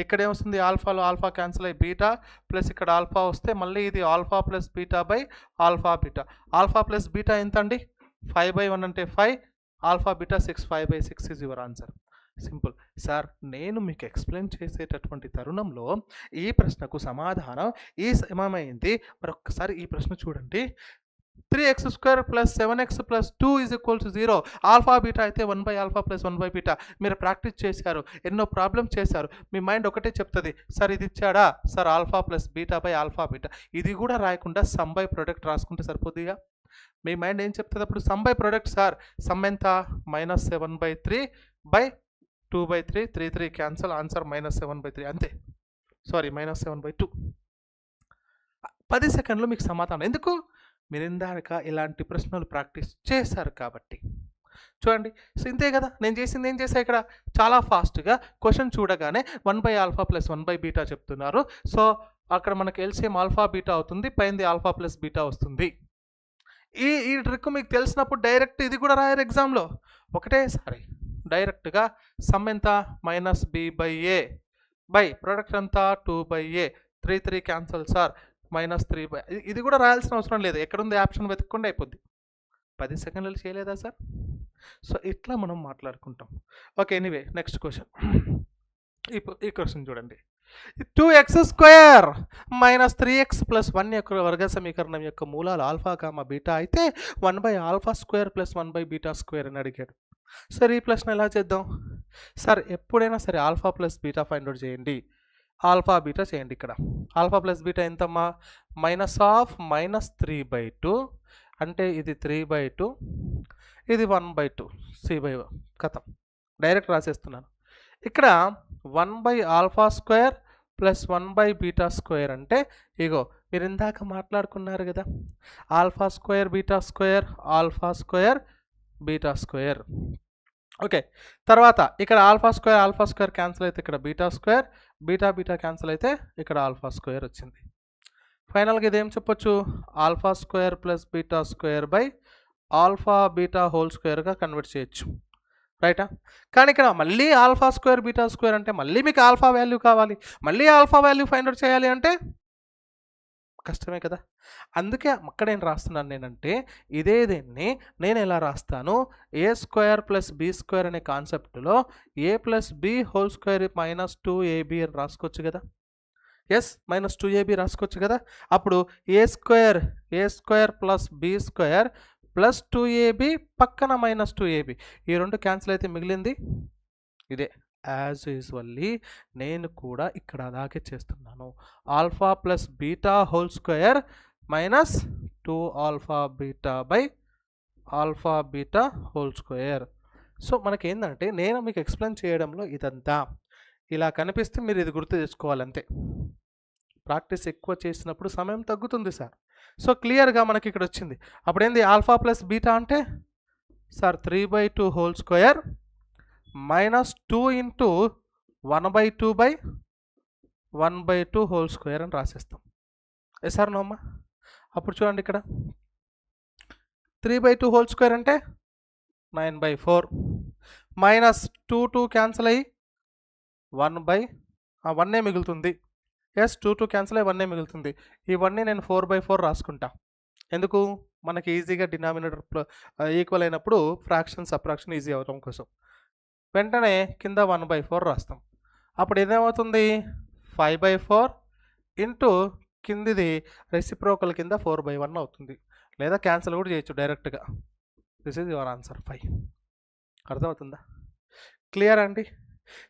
ఇక్కడ ఏమొస్తుంది? ఆల్ఫాలో ఆల్ఫా క్యాన్సిల్ అయ్యి బీటా ప్లస్ ఇక్కడ ఆల్ఫా వస్తే మళ్ళీ ఇది alpha plus beta by alpha beta. Alpha plus beta ఎంత అండి? 5/1 అంటే 5, alpha beta 6, 5/6 is your answer. Simple. Sir నేను మీకు ఎక్స్ప్లెయిన్ చేసేటటువంటి తరుణంలో ఈ ప్రశ్నకు సమాధానం ఈ సమమైంది. మరొకసారి ఈ ప్రశ్న చూడండి. 3x² plus 7x plus 2 is equal to 0. Alpha beta అయితే 1/α ప్లస్ 1/β. మీరు ప్రాక్టీస్ చేశారు, ఎన్నో ప్రాబ్లమ్స్ చేశారు, మీ మైండ్ ఒకటే చెప్తుంది, సార్ ఇది ఇచ్చాడా sir alpha plus beta by alpha beta. ఇది కూడా రాయకుండా సమ్ బై ప్రొడక్ట్ రాసుకుంటే సరిపోతుందిగా. మీ మైండ్ ఏం చెప్తుంది అప్పుడు? Sum by product sir. Some ఎంత? -7/3 బై 2/3, 3 క్యాన్సల్, ఆన్సర్ -7/3 అంతే. సారీ -7/2. 10 సెకండ్లు మీకు సమాధానం. ఎందుకు? మీరు ఇందాక ఇలాంటి ప్రశ్నలు ప్రాక్టీస్ చేశారు కాబట్టి. చూడండి, సో ఇంతే కదా. నేను చేసింది ఏం చేశా ఇక్కడ? చాలా ఫాస్ట్గా క్వశ్చన్ చూడగానే 1/α ప్లస్ 1/β చెప్తున్నారు. సో అక్కడ మనకి ఎల్సిఎం ఆల్ఫా బీటా అవుతుంది, పైంది ఆల్ఫా ప్లస్ బీటా వస్తుంది. ఈ ట్రిక్ మీకు తెలిసినప్పుడు డైరెక్ట్ ఇది కూడా రాయరు ఎగ్జామ్లో. ఒకటేసారి డైరెక్ట్గా సమ్ ఎంత? -b/a బై ప్రొడక్ట్ ఎంత? 2/a. 3 cancel sir, -3/. ఇది కూడా రాయాల్సిన అవసరం లేదు, ఎక్కడుంది ఆప్షన్ వెతుక్కుండా అయిపోద్ది. 10 సెకండ్లు చేయలేదా సార్? సో ఇట్లా మనం మాట్లాడుకుంటాం. Okay, anyway next question. ఈ క్వశ్చన్ చూడండి. 2x² మైనస్ 3x ప్లస్ 1 యొక్క వర్గ సమీకరణం యొక్క మూలాలు ఆల్ఫా కామా బీటా అయితే 1/α² ప్లస్ 1/β² అని అడిగాడు. సరే ఈ ప్రశ్న ఎలా చేద్దాం సార్? ఎప్పుడైనా సరే alpha plus beta find out చేయండి, ఆల్ఫా బీటా చేయండి. ఇక్కడ ఆల్ఫా ప్లస్ బీటా ఎంతమ్మా? -3/2 అంటే ఇది 3/2, ఇది 1/2, c/1 కథం డైరెక్ట్ రాసేస్తున్నాను. ఇక్కడ 1/α² ప్లస్ 1/β² అంటే ఇగో మీరు ఇందాక మాట్లాడుకున్నారు కదా, α² β² α² β². ఓకే, తర్వాత ఇక్కడ α² క్యాన్సిల్ అయితే ఇక్కడ β² బీటా క్యాన్సిల్ అయితే ఇక్కడ α² వచ్చింది. ఫైనల్గా ఇదేం చెప్పొచ్చు? α² plus β² by alpha beta whole convert చేయొచ్చు, రైటా? కానీ ఇక్కడ మళ్ళీ α² β² అంటే మళ్ళీ మీకు ఆల్ఫా వాల్యూ కావాలి, మళ్ళీ ఆల్ఫా వాల్యూ ఫైండ్ అవుట్ చేయాలి అంటే కష్టమే కదా. అందుకే అక్కడ ఏం రాస్తున్నాను నేనంటే దీన్ని నేను ఎలా రాస్తాను? a² ప్లస్ b² అనే కాన్సెప్ట్లో a ప్లస్ b హోల్² -2ab అని రాసుకోవచ్చు కదా. ఎస్ మైనస్ 2ab రాసుకోవచ్చు కదా. అప్పుడు a² plus b² plus 2ab పక్కన మైనస్ 2ab ఈ రెండు క్యాన్సిల్ అయితే మిగిలింది ఇదే. యాజ్ యూజువల్లీ నేను కూడా ఇక్కడ అలాగే చేస్తున్నాను. Alpha plus beta whole square minus 2 alpha beta by alpha beta whole square. So మనకి ఏంటంటే నేను మీకు ఎక్స్ప్లెయిన్ చేయడంలో ఇదంతా ఇలా కనిపిస్తే మీరు ఇది గుర్తు తెచ్చుకోవాలంతే. ప్రాక్టీస్ ఎక్కువ చేసినప్పుడు సమయం తగ్గుతుంది సార్. సో క్లియర్గా మనకి ఇక్కడ వచ్చింది. అప్పుడు ఏంది ఆల్ఫా ప్లస్ బీటా అంటే sir 3/2 whole square minus 2 into 1/2 by 1/2 whole square అని రాసేస్తాం. సార్ నోమ్మా. అప్పుడు చూడండి ఇక్కడ 3/2 హోల్ స్క్వేర్ అంటే 9/4 మైనస్ 2 క్యాన్సిల్ అయ్యి 1/1 మిగులుతుంది. ఎస్ 2 క్యాన్సిల్ అయ్యి 1 మిగులుతుంది. ఈ 1 నేను 4/4 రాసుకుంటా. ఎందుకు మనకి ఈజీగా డినామినేటర్ ఈక్వల్ అయినప్పుడు ఫ్రాక్షన్ సబ్ట్రాక్షన్ ఈజీ అవడం కోసం. వెంటనే కింద 1/4 రాస్తాం. అప్పుడు ఏదేమవుతుంది 5/4 ఇంటూ కిందిది రెసిప్రోకల్ కింద 4/1 అవుతుంది. లేదా క్యాన్సిల్ కూడా చేయొచ్చు డైరెక్ట్గా. This is your answer 5. అర్థమవుతుందా? క్లియర్ అండి.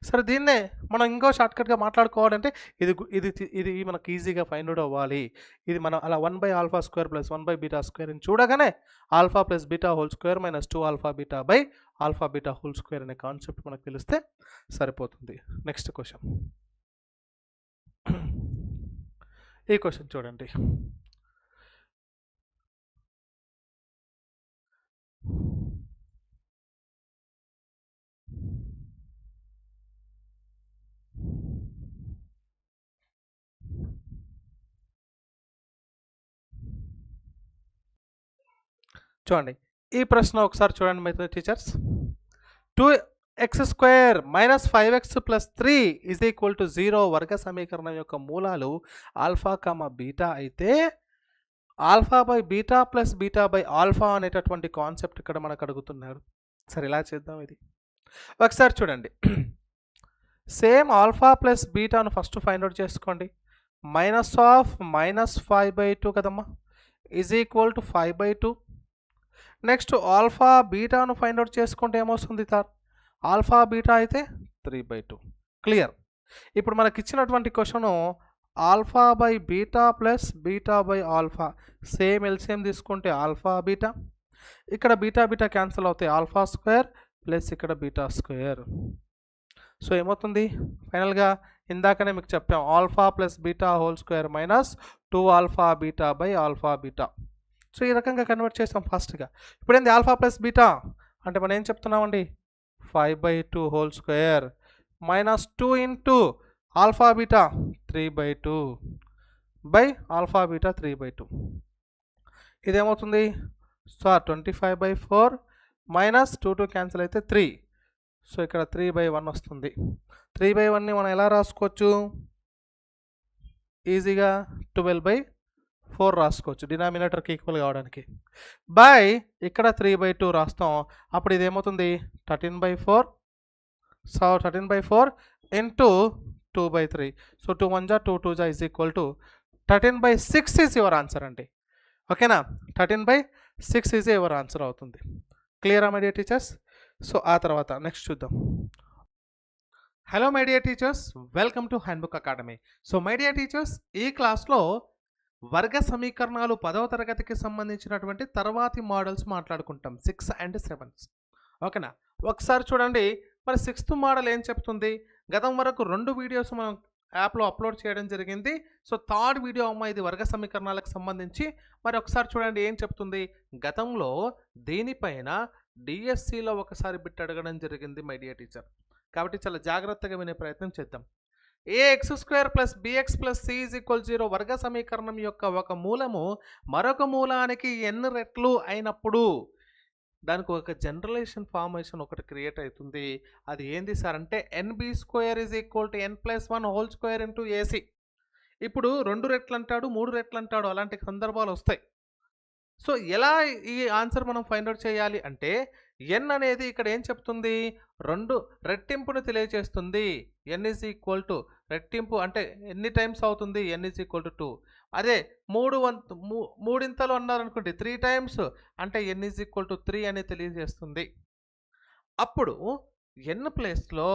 సరే దీన్నే మనం ఇంకో షార్ట్కట్గా మాట్లాడుకోవాలంటే ఇది మనకు ఈజీగా ఫైండ్ అవుట్ అవ్వాలి. ఇది మనం అలా 1/α² ప్లస్ 1/β² అని చూడగానే alpha plus beta whole square minus 2 alpha beta by alpha beta whole square అనే కాన్సెప్ట్ మనకు తెలిస్తే సరిపోతుంది. Next question. ఈ క్వశ్చన్ చూడండి. చూడండి ఈ ప్రశ్న ఒకసారి చూడండి మిగతా teachers. 2x² minus 5x plus 3 is equal to 0 వర్గ సమీకరణం యొక్క మూలాలు ఆల్ఫా కామా బీటా అయితే alpha by beta plus beta by alpha అనేటటువంటి కాన్సెప్ట్ ఇక్కడ మనకు అడుగుతున్నారు. సరే ఇలా చేద్దాం. ఇది ఒకసారి చూడండి. సేమ్ ఆల్ఫా ప్లస్ బీటాను ఫస్ట్ ఫైండ్ అవుట్ చేసుకోండి. -5/2 కదమ్మా is equal to 5/2. Next alpha బీటాను ఫైండ్ అవుట్ చేసుకుంటే ఏమొస్తుంది సార్? ఆల్ఫా బీటా అయితే 3/2. క్లియర్. ఇప్పుడు మనకి ఇచ్చినటువంటి question alpha by beta plus beta by alpha same LCM తీసుకుంటే ఆల్ఫా బీటా, ఇక్కడ బీటా బీటా క్యాన్సిల్ అవుతాయి. ఆల్ఫా స్క్వేర్ ప్లస్ ఇక్కడ బీటా స్క్వేర్. సో ఏమవుతుంది ఫైనల్గా ఇందాకనే మీకు చెప్పాం alpha plus beta whole square minus 2 alpha beta by alpha beta. So ఈ రకంగా కన్వర్ట్ చేస్తాం ఫాస్ట్గా. ఇప్పుడు ఏంది ఆల్ఫా ప్లస్ బీటా అంటే మనం ఏం చెప్తున్నామండి 5/2 whole square minus 2 into alpha beta 3/2 by alpha beta 3/2. ఇదేమవుతుంది సార్ 25/4 మైనస్ 2 క్యాన్సిల్ అయితే 3. సో ఇక్కడ 3/1 వస్తుంది. 3/1ని మనం ఎలా రాసుకోవచ్చు? ఈజీగా 12/4 రాసుకోవచ్చు డినామినేటర్కి ఈక్వల్ కావడానికి. బై ఇక్కడ 3/2 రాస్తాం. అప్పుడు ఇది ఏమవుతుంది 13/4. So 13/4 into 2/3. సో 2 1 జా 2 2 జా is equal to 13/6 is your answer అండి. ఓకేనా? 13/6 ఈజ్ యువర్ ఆన్సర్ అవుతుంది. క్లియరా మై డియర్ టీచర్స్? సో ఆ తర్వాత నెక్స్ట్ చూద్దాం. Hello my dear teachers, welcome to handbook academy. So my dear teachers, ఈ క్లాస్లో వర్గ సమీకరణాలు 10వ తరగతికి సంబంధించినటువంటి తర్వాతి మోడల్స్ మాట్లాడుకుంటాం 6 and 7. ఓకేనా? ఒకసారి చూడండి మరి 6th మోడల్ ఏం చెప్తుంది. గతం వరకు 2 వీడియోస్ మనం యాప్లో అప్లోడ్ చేయడం జరిగింది. సో 3rd వీడియో అమ్మ ఇది వర్గ సమీకరణాలకు సంబంధించి. మరి ఒకసారి చూడండి ఏం చెప్తుంది. గతంలో దీనిపైన డిఎస్సిలో ఒకసారి బిట్ అడగడం జరిగింది మై డియర్ టీచర్. కాబట్టి చాలా జాగ్రత్తగా వినే ప్రయత్నం చేద్దాం. ax² plus bx plus c is equal 0 వర్గ సమీకరణం యొక్క ఒక మూలము మరొక మూలానికి n రెట్లు అయినప్పుడు దానికి ఒక జనరలైజేషన్ ఫార్మేషన్ ఒకటి క్రియేట్ అవుతుంది. అది ఏంది సార్ అంటే nb² is equal to n+1 whole square into ac. ఇప్పుడు 2 రెట్లు అంటాడు, 3 రెట్లు అంటాడు, అలాంటి సందర్భాలు వస్తాయి. సో ఎలా ఈ ఆన్సర్ మనం ఫైండ్ అవుట్ చేయాలి అంటే n అనేది ఇక్కడ ఏం చెప్తుంది 2 రెట్టింపును తెలియజేస్తుంది. n ఈజ్ ఈక్వల్ టు రెట్టింపు అంటే ఎన్ని టైమ్స్ అవుతుంది n ఈజ్ ఈక్వల్ టు 2. అదే మూడింతలు అన్నారనుకోండి 3 టైమ్స్ అంటే n ఈజ్ ఈక్వల్ టు 3 అని తెలియజేస్తుంది. అప్పుడు n ప్లేస్లో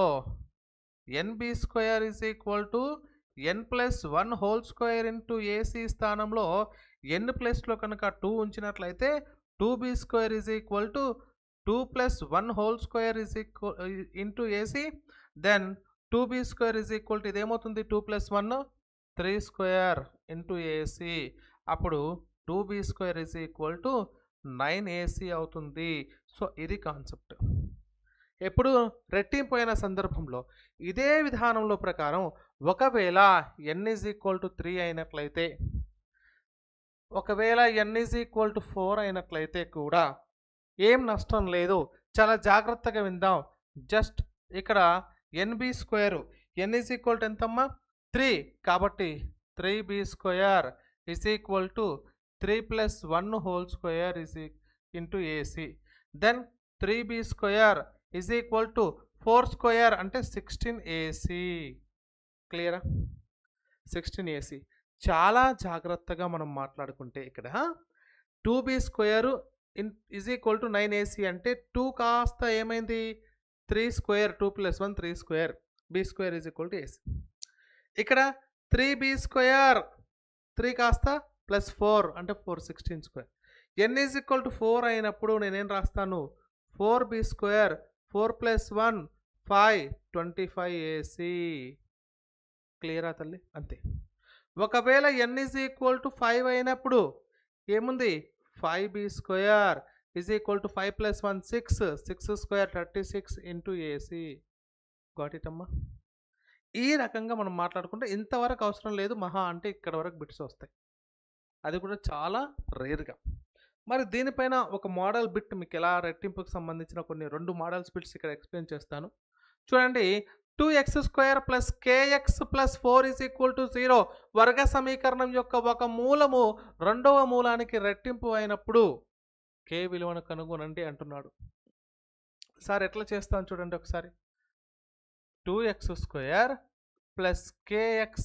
NB square is equal to n+1 whole square into AC స్థానంలో n ప్లేస్లో కనుక 2 ఉంచినట్లయితే 2b square is equal to 2+1 whole square is equal into AC. Then 2b square is equal to ఇదేమవుతుంది 2+1 3 స్క్వేర్ ఇంటూ ఏసీ. అప్పుడు 2b square is equal to 9ac అవుతుంది. సో ఇది కాన్సెప్ట్. ఎప్పుడు రెట్టింపు అయిన సందర్భంలో ఇదే విధానంలో ప్రకారం ఒకవేళ n ఈజ్ ఈక్వల్ టు 3 అయినట్లయితే, ఒకవేళ n ఈజ్ ఈక్వల్ టు 4 అయినట్లయితే కూడా ఏం నష్టం లేదు. చాలా జాగ్రత్తగా విందాం. జస్ట్ ఇక్కడ N B square n is equal to ఎంతమ్మా 3 కాబట్టి 3b square is equal to 3+1 whole square is into AC. Then 3b square is equal to 4 square అంటే 16ac. క్లియరా? 16ac. చాలా జాగ్రత్తగా మనం మాట్లాడుకుంటే ఇక్కడ 2b square is equal to 9ac అంటే 2 కాస్త ఏమైంది 3 square 2+1 3 square b square is equal to ac. ఇక్కడ 3b స్క్వేర్ 3 కాస్త +4 అంటే 4 16 square. n is equal to 4 అయినప్పుడు నేనేం రాస్తాను 4b స్క్వేర్ 4+1 5 25ac. క్లియరా తల్లి? అంతే. ఒకవేళ n ఈజ్ ఈక్వల్ టు 5 అయినప్పుడు ఏముంది 5b square is equal to 5+1 6 square 36 into AC. Got it అమ్మా? ఈ రకంగా మనం మాట్లాడుకుంటే ఇంతవరకు అవసరం లేదు, మహా అంటే ఇక్కడ వరకు బిట్స్ వస్తాయి, అది కూడా చాలా రేర్గా. మరి దీనిపైన ఒక మోడల్ బిట్ మీకు ఎలా రెట్టింపుకి సంబంధించిన కొన్ని 2 మోడల్స్ బిట్స్ ఇక్కడ ఎక్స్ప్లెయిన్ చేస్తాను. చూడండి, 2x square plus kx plus 4 is equal to 0 వర్గ సమీకరణం యొక్క ఒక మూలము రెండవ మూలానికి రెట్టింపు అయినప్పుడు k విలువను కనుగొనండి అంటున్నాడు. సార్ ఎట్లా చేస్తాను చూడండి ఒకసారి. 2x square plus kx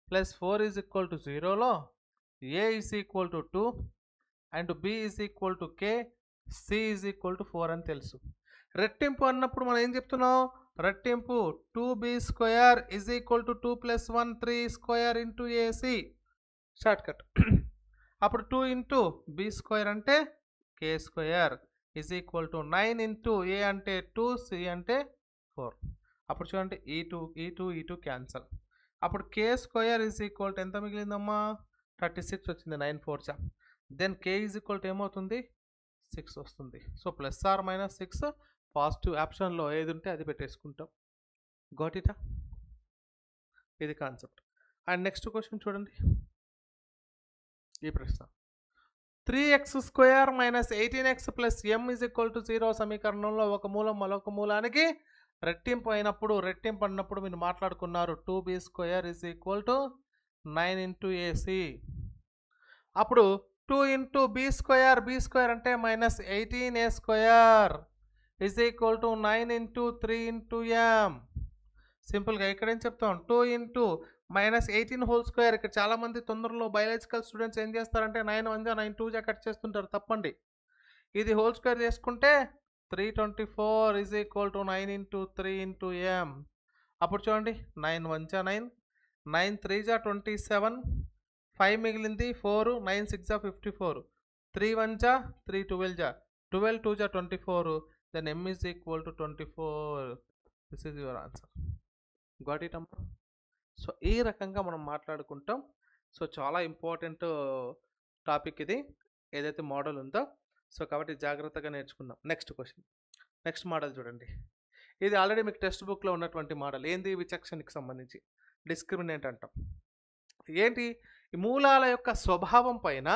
plus 4 is equal to 0లో a is equal to 2 and b is equal to k, c is equal to 4 అని తెలుసు. రెట్టింపు అన్నప్పుడు మనం ఏం చెప్తున్నాం, రెట్టింపు 2b square is equal to 2+1 3 square into A C. Short cut. అప్పుడు 2 ఇంటూ b స్క్వేర్ అంటే k square is equal to 9 into a అంటే 2, c అంటే 4. అప్పుడు చూడండి ఈ2 క్యాన్సల్. అప్పుడు k square is equal to ఎంత మిగిలిందమ్మా 36 వచ్చింది, 9 4 చా. Then k is equal to ఏమవుతుంది 6 వస్తుంది. So plus or minus 6 positive ఆప్షన్లో ఏది ఉంటే అది పెట్టేసుకుంటాం. గాట్ ఇటా? ఇది కాన్సెప్ట్. అండ్ నెక్స్ట్ క్వశ్చన్ చూడండి, ఈ ప్రశ్న 3x square minus 18x plus m is equal to 0 సమీకరణంలో ఒక మూలం మరొక మూలానికి రెట్టింపు అయినప్పుడు, రెట్టింపు అన్నప్పుడు మీరు మాట్లాడుకున్నారు 2b square is equal to 9 into AC. అప్పుడు 2 ఇంటూ b స్క్వేర్ అంటే minus 18a square is equal to 9 into 3 into m. సింపుల్గా ఇక్కడ ఏం చెప్తాం 2 ఇంటూ మైనస్ 18 హోల్ స్క్వేర్. ఇక్కడ చాలామంది తొందరలో బయాలజికల్ స్టూడెంట్స్ ఏం చేస్తారంటే 9 1 9 2 కట్ చేస్తుంటారు, తప్పండి. ఇది హోల్ స్క్వేర్ చేసుకుంటే 324 is equal to 9 into 3 into m. అప్పుడు చూడండి 9 1 9, 9 3 27, 5 మిగిలింది 4, 9 6 54, 3 1 3 12 12 2 24. Then m is equal to 24. This is your answer. Got it అమ్మా? సో ఈ రకంగా మనం మాట్లాడుకుంటాం. సో చాలా ఇంపార్టెంట్ టాపిక్ ఇది, ఏదైతే మోడల్ ఉందో. సో కాబట్టి జాగ్రత్తగా నేర్చుకుందాం. నెక్స్ట్ క్వశ్చన్, నెక్స్ట్ మోడల్ చూడండి. ఇది ఆల్రెడీ మీకు టెక్స్ట్ బుక్లో ఉన్నటువంటి మోడల్. ఏంది? విచక్షణకి సంబంధించి డిస్క్రిమినెంట్ అంటాం. ఏంటి? ఈ మూలాల యొక్క స్వభావం పైన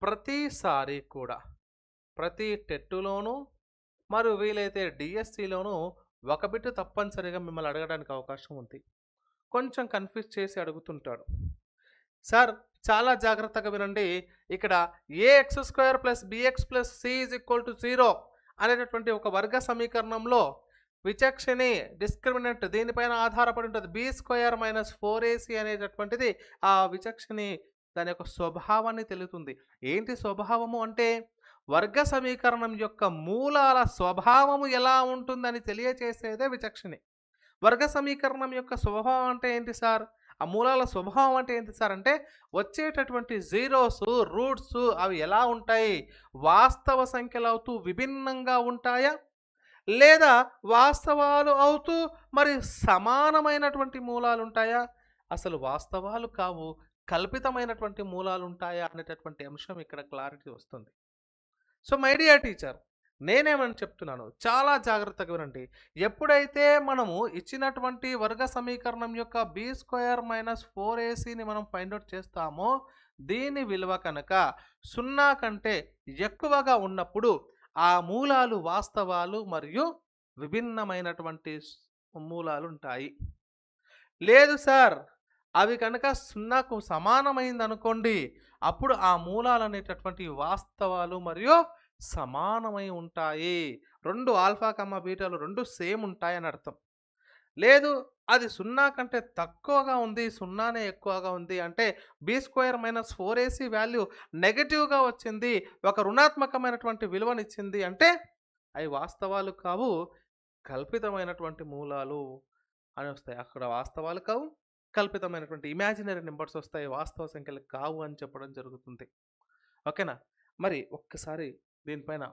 ప్రతిసారి కూడా ప్రతి టెట్టులోనూ మరియు వీలైతే డిఎస్సిలోనూ ఒక బిట్ తప్పనిసరిగా మిమ్మల్ని అడగడానికి అవకాశం ఉంది. కొంచెం కన్ఫ్యూజ్ చేసి అడుగుతుంటాడు. సార్ చాలా జాగ్రత్తగా వినండి. ఇక్కడ ax square plus bx plus c is equal to 0 అనేటటువంటి ఒక వర్గ సమీకరణంలో విచక్షణి డిస్క్రిమినెంట్ దీనిపైన ఆధారపడి ఉంటుంది. బి స్క్వేర్ మైనస్ 4ac అనేటటువంటిది ఆ విచక్షణి దాని యొక్క స్వభావాన్ని తెలుపుతుంది. ఏంటి స్వభావము అంటే వర్గ సమీకరణం యొక్క మూలాల స్వభావము ఎలా ఉంటుందని తెలియచేసేదే విచక్షణి. వర్గ సమీకరణం యొక్క స్వభావం అంటే ఏంటి సార్? ఆ మూలాల స్వభావం అంటే ఏంటి సార్ అంటే వచ్చేటటువంటి జీరోస్ రూట్స్ అవి ఎలా ఉంటాయి? వాస్తవ సంఖ్యలు అవుతూ విభిన్నంగా ఉంటాయా, లేదా వాస్తవాలు అవుతూ మరి సమానమైనటువంటి మూలాలు ఉంటాయా, అసలు వాస్తవాలు కావు కల్పితమైనటువంటి మూలాలు ఉంటాయా అనేటటువంటి అంశం ఇక్కడ క్లారిటీ వస్తుంది. సో మై డియర్ టీచర్, నేనేమని చెప్తున్నాను చాలా జాగ్రత్తగా వినండి. ఎప్పుడైతే మనము ఇచ్చినటువంటి వర్గ సమీకరణం యొక్క బి స్క్వేర్ మైనస్ 4ac మనం ఫైండ్ అవుట్ చేస్తామో దీని విలువ కనుక 0 కంటే ఎక్కువగా ఉన్నప్పుడు ఆ మూలాలు వాస్తవాలు మరియు విభిన్నమైనటువంటి మూలాలు ఉంటాయి. లేదు సార్ అవి కనుక 0కు సమానమైంది అనుకోండి, అప్పుడు ఆ మూలాలు అనేటటువంటి వాస్తవాలు మరియు సమానమై ఉంటాయి. రెండు ఆల్ఫా కమ్మ బీటాలు రెండు సేమ్ ఉంటాయని అర్థం. లేదు అది 0 కంటే తక్కువగా ఉంది, 0నే ఎక్కువగా ఉంది అంటే B square minus 4ac value నెగటివ్గా వచ్చింది, ఒక రుణాత్మకమైనటువంటి విలువనిచ్చింది అంటే అవి వాస్తవాలు కావు కల్పితమైనటువంటి మూలాలు అని వస్తాయి. అక్కడ వాస్తవాలు కావు కల్పితమైనటువంటి ఇమాజినరీ నెంబర్స్ వస్తాయి, వాస్తవ సంఖ్యలు కావు అని చెప్పడం జరుగుతుంది. ఓకేనా? మరి ఒక్కసారి దీనిపైన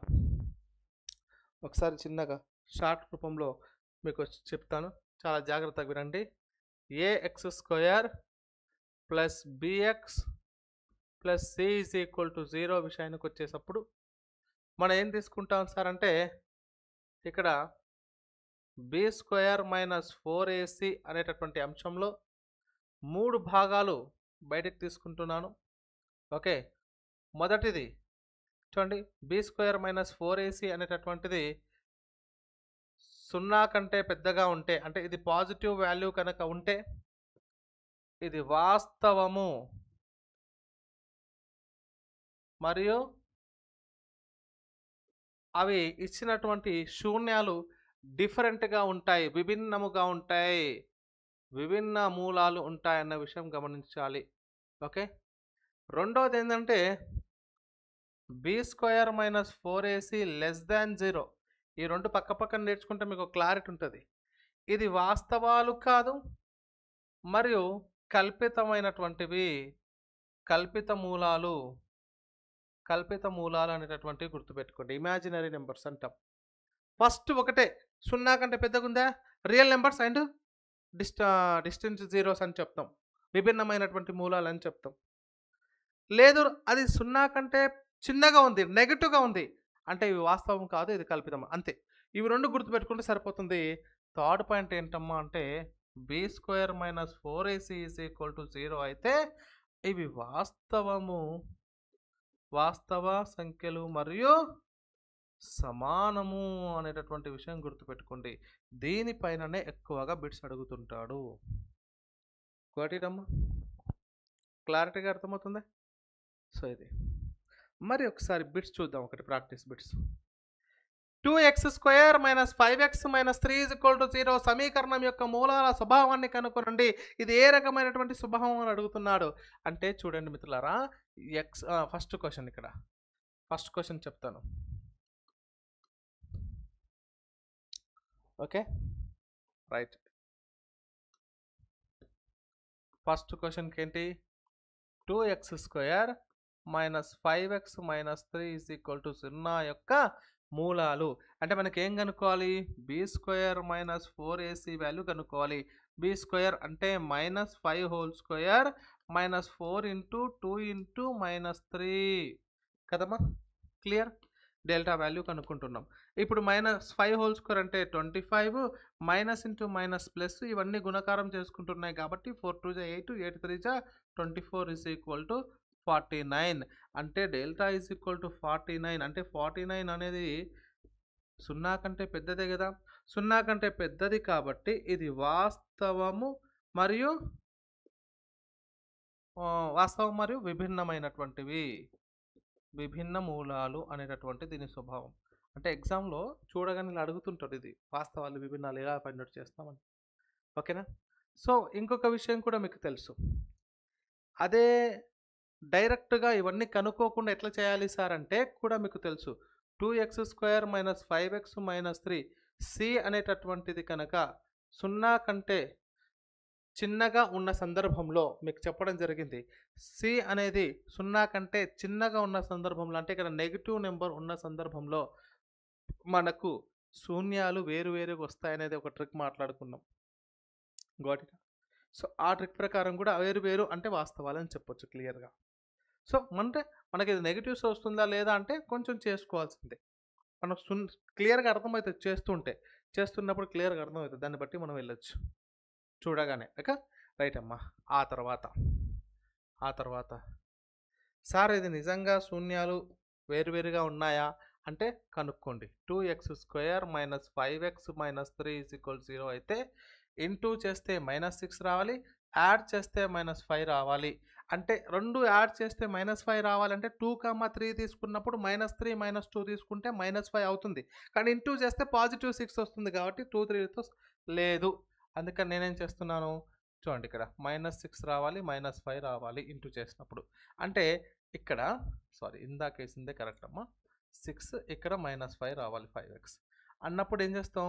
ఒకసారి చిన్నగా షార్ట్ రూపంలో మీకు చెప్తాను, చాలా జాగ్రత్తగా వినండి. ax square plus bx plus c is equal to 0 విషయానికి వచ్చేటప్పుడు మనం ఏం తీసుకుంటాం సార్ అంటే ఇక్కడ బి స్క్వేర్ మైనస్ 4ac అనేటటువంటి అంశంలో 3 భాగాలు బయటకు తీసుకుంటున్నాను. ఓకే, మొదటిది చూడండి, బి స్క్వేర్ మైనస్ 4ac అనేటటువంటిది 0 కంటే పెద్దగా ఉంటే అంటే ఇది పాజిటివ్ వాల్యూ కనుక ఉంటే ఇది వాస్తవము మరియు అవి ఇచ్చినటువంటి శూన్యాలు డిఫరెంట్గా ఉంటాయి, విభిన్నముగా ఉంటాయి, విభిన్న మూలాలు ఉంటాయన్న విషయం గమనించాలి. ఓకే, రెండోది ఏంటంటే B square minus 4ac less than 0. ఈ రెండు పక్క పక్కన నేర్చుకుంటే మీకు క్లారిటీ ఉంటుంది. ఇది వాస్తవాలు కాదు మరియు కల్పితమైనటువంటివి, కల్పిత మూలాలు అనేటటువంటివి గుర్తుపెట్టుకోండి. ఇమాజినరీ నెంబర్స్ అంటాం. ఫస్ట్ ఒకటే 0 కంటే పెద్దగా ఉందా real numbers and distance zeros అని చెప్తాం, విభిన్నమైనటువంటి మూలాలు అని చెప్తాం. లేదు అది 0 కంటే చిన్నగా ఉంది, నెగటివ్గా ఉంది అంటే ఇవి వాస్తవం కాదు, ఇది కల్పితం, అంతే. ఇవి రెండు గుర్తుపెట్టుకుంటే సరిపోతుంది. థర్డ్ పాయింట్ ఏంటమ్మా అంటే B square minus 4ac is equal to 0 అయితే ఇవి వాస్తవ సంఖ్యలు మరియు సమానము అనేటటువంటి విషయం గుర్తుపెట్టుకోండి. దీనిపైననే ఎక్కువగా బిట్స్ అడుగుతుంటాడు. కోటిరమ్మా, క్లారిటీగా అర్థమవుతుంది. సో ఇది మరి ఒకసారి బిట్స్ చూద్దాం, ఒకటి practice bits. 2x square minus 5x minus 3 is equal to 0 సమీకరణం యొక్క మూలాల స్వభావాన్ని కనుక్కోండి. ఇది ఏ రకమైనటువంటి స్వభావం అని అడుగుతున్నాడు అంటే చూడండి మిత్రులారా, ఫస్ట్ క్వశ్చన్ ఇక్కడ ఫస్ట్ క్వశ్చన్ చెప్తాను. ఓకే రైట్, ఫస్ట్ క్వశ్చన్కి ఏంటి 2x square minus 5x minus 3 is equal to 0 యొక్క మూలాలు అంటే మనకి ఏం కనుక్కోవాలి, బి స్క్వేర్ మైనస్ 4ac వాల్యూ కనుక్కోవాలి. బి స్క్వేర్ అంటే minus 5 whole square minus 4 into 2 into minus 3 కదమ్మా, క్లియర్. Delta value కనుక్కుంటున్నాం. ఇప్పుడు మైనస్ 5 హోల్ స్క్వేర్ అంటే 25, మైనస్ ఇంటూ మైనస్ ప్లస్ ఇవన్నీ గుణకారం చేసుకుంటున్నాయి కాబట్టి 4 2 8, 8 3 24 ఈజ్ ఈక్వల్ టు 49 అంటే డెల్టా ఈజ్ ఈక్వల్ టు 49 అంటే 49 అనేది 0 కంటే పెద్దదే కదా, 0 కంటే పెద్దది కాబట్టి ఇది వాస్తవము మరియు విభిన్నమైనటువంటివి, విభిన్న మూలాలు అనేటటువంటి దీని స్వభావం. అంటే ఎగ్జామ్లో చూడగానే ఇలా అడుగుతుంటారు, ఇది వాస్తవాలు విభిన్నాలు ఎలా ఫైండ్ అవుట్ చేస్తామని. ఓకేనా? సో ఇంకొక విషయం కూడా మీకు తెలుసు, అదే డైరెక్ట్గా ఇవన్నీ కనుక్కోకుండా ఎట్లా చేయాలి సార్ అంటే కూడా మీకు తెలుసు. 2x² - 5x - 3 సి అనేటటువంటిది కనుక 0 కంటే చిన్నగా ఉన్న సందర్భంలో మీకు చెప్పడం జరిగింది. సి అనేది 0 కంటే చిన్నగా ఉన్న సందర్భంలో, అంటే ఇక్కడ నెగిటివ్ నెంబర్ ఉన్న సందర్భంలో మనకు శూన్యాలు వేరువేరుగా వస్తాయనేది ఒక ట్రిక్ మాట్లాడుకున్నాం. Got it? సో ఆ ట్రిక్ ప్రకారం కూడా వేరు అంటే వాస్తవాలని చెప్పొచ్చు క్లియర్గా. సో అంటే మనకి ఇది నెగిటివ్స్ వస్తుందా లేదా అంటే కొంచెం చేసుకోవాల్సిందే. మనకు క్లియర్గా అర్థమవుతుంది చేస్తున్నప్పుడు క్లియర్గా అర్థమవుతుంది. దాన్ని బట్టి మనం వెళ్ళొచ్చు చూడగానే. ఓకే, రైట్ అమ్మా. ఆ తర్వాత సార్ ఇది నిజంగా శూన్యాలు వేరువేరుగా ఉన్నాయా అంటే కనుక్కోండి. 2x² - 5x - 3 = 0 అయితే ఇంటూ చేస్తే -6 రావాలి, యాడ్ చేస్తే -5 రావాలి. అంటే రెండు యాడ్ చేస్తే -5 రావాలంటే 2, 3 తీసుకున్నప్పుడు -3 - 2 తీసుకుంటే -5 అవుతుంది. కానీ ఇంటూ చేస్తే +6 వస్తుంది కాబట్టి 2, 3తో లేదు. అందుకని నేనేం చేస్తున్నాను చూడండి, ఇక్కడ -6 రావాలి, -5 రావాలి ఇంటూ చేసినప్పుడు. అంటే ఇక్కడ ఇందాక వేసిందే కరెక్ట్ అమ్మా. 6 ఇక్కడ -5 రావాలి 5x అన్నప్పుడు ఏం చేస్తాం,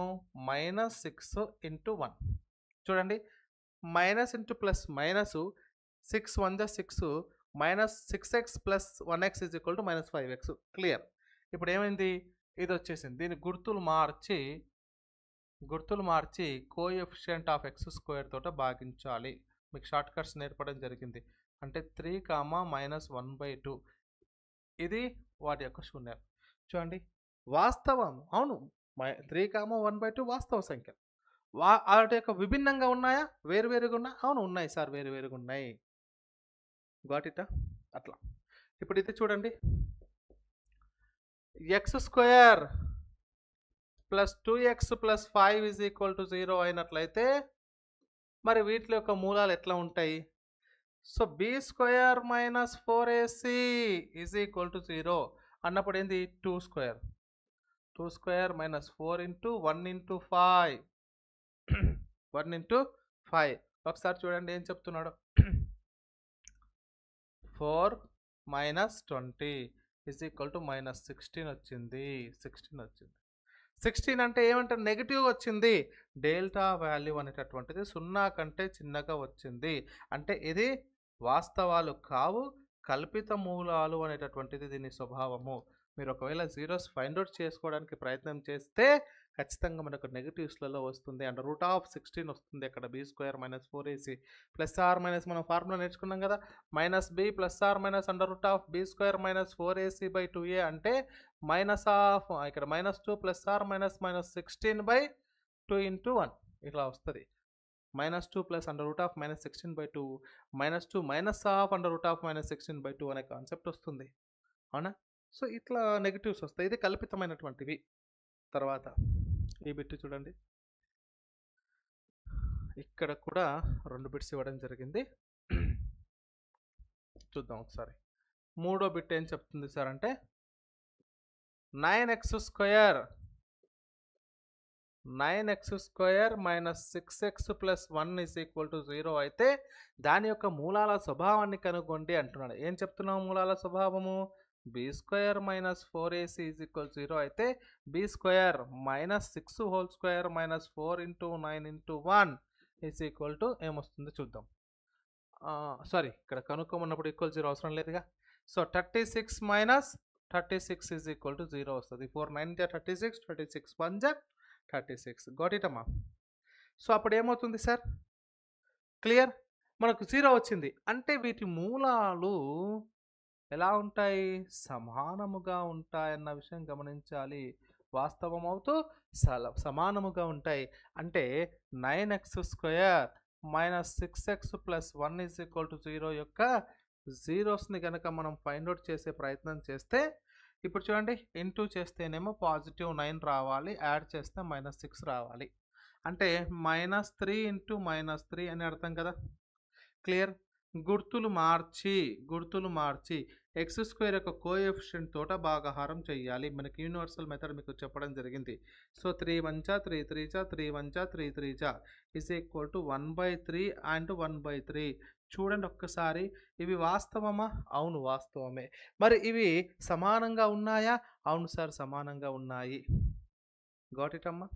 -6 × 1 చూడండి, minus into plus minus 6 × 1 = 6 -6x + 1x = -5x. Clear. ఇప్పుడు ఏమైంది, ఇది వచ్చేసింది. దీని గుర్తులు మార్చి కోఎఫిషియంట్ ఆఫ్ x² తోట భాగించాలి. మీకు షార్ట్ కట్స్ నేర్పడం జరిగింది. అంటే 3, -1/2 ఇది వాటి యొక్క శూన్యాలు. చూడండి, వాస్తవం అవును, 3, 1/2 వాస్తవ సంఖ్య. వాటి యొక్క విభిన్నంగా ఉన్నాయా, వేరువేరుగా ఉన్నా? అవును ఉన్నాయి సార్, వేరువేరుగా ఉన్నాయి. Got it? అట్లా. ఇప్పుడు ఇది చూడండి, x² + 2x + 5 = 0 అయినట్లయితే మరి వీటి యొక్క మూలాలు ఎట్లా ఉంటాయి? సో b² - 4ac = 0 అన్నప్పుడు ఏంది, 2² - 4 × 1 × 5 1 × 5. ఒకసారి చూడండి ఏం చెప్తున్నాడు. 4 - 20 = -16 వచ్చింది. 16 అంటే ఏమంటారు, నెగిటివ్ వచ్చింది. డెల్టా వాల్యూ అనేటటువంటిది 0 కంటే చిన్నగా వచ్చింది. అంటే ఇది వాస్తవాలు కావు, కల్పిత మూలాలు అనేటటువంటిది దీని స్వభావము. మీరు ఒకవేళ జీరోస్ ఫైండ్ అవుట్ చేసుకోవడానికి ప్రయత్నం చేస్తే ఖచ్చితంగా మనకు నెగిటివ్స్లలో వస్తుంది. అండ్ √16 వస్తుంది అక్కడ. b² - 4ac ± మనం ఫార్ములా నేర్చుకున్నాం కదా, -b ± √b² - 4ac/2a అంటే ఇక్కడ -2 ± -16/2 × 1 ఇట్లా వస్తుంది. -2 √ -16/2 -2 -√ -16/2 అనే కాన్సెప్ట్ వస్తుంది. అవునా? సో ఇట్లా నెగిటివ్స్ వస్తాయి. ఇది కల్పితమైనటువంటివి. తర్వాత ఈ బిట్ చూడండి, ఇక్కడ కూడా 2 బిట్స్ ఇవ్వడం జరిగింది. చూద్దాం ఒకసారి. మూడో బిట్ ఏం చెప్తుంది సార్ అంటే 9x² - 6x + 1 = 0 అయితే దాని యొక్క మూలాల స్వభావాన్ని కనుగొండి అంటున్నాడు. ఏం చెప్తున్నావు మూలాల స్వభావము? b² - 4ac = 0 అయితే b² - 6² - 4 × 9 × 1 ఏమొస్తుందో చూద్దాం. ఇక్కడ కనుక్కోమన్నప్పుడు ఈక్వల్ 0 అవసరం లేదుగా. సో 36 - 36 = 0 వస్తుంది. 4 9 × 36, 36 1 × 36. గాట్ ఇట్ అమ్మా. సో అప్పుడు ఏమవుతుంది సార్, క్లియర్, మనకు 0 వచ్చింది. అంటే వీటి మూలాలు ఎలా ఉంటాయి, సమానముగా ఉంటాయన్న విషయం గమనించాలి. వాస్తవం అవుతూ సమానముగా ఉంటాయి. అంటే 9x² - 6x + 1 = 0 యొక్క జీరోస్ని కనుక మనం ఫైండ్ అవుట్ చేసే ప్రయత్నం చేస్తే, ఇప్పుడు చూడండి, ఇంటూ చేస్తేనేమో +9 రావాలి, యాడ్ చేస్తే -6 రావాలి. అంటే -3 × -3 అని అర్థం కదా. క్లియర్. గుర్తులు మార్చి ఎక్స్ స్క్వేర్ యొక్క కోఎఫిషియంట్ తోట భాగాహారం చేయాలి. మనకి యూనివర్సల్ మెథడ్ మీకు చెప్పడం జరిగింది. So 3 1 3 3 3 1 3 3 is equal to 1/3 and 1/3. చూడండి ఒక్కసారి, ఇవి వాస్తవమా? అవును వాస్తవమే. మరి ఇవి సమానంగా ఉన్నాయా? అవును సార్ సమానంగా ఉన్నాయి. గాట్ ఇట్ అమ్మా?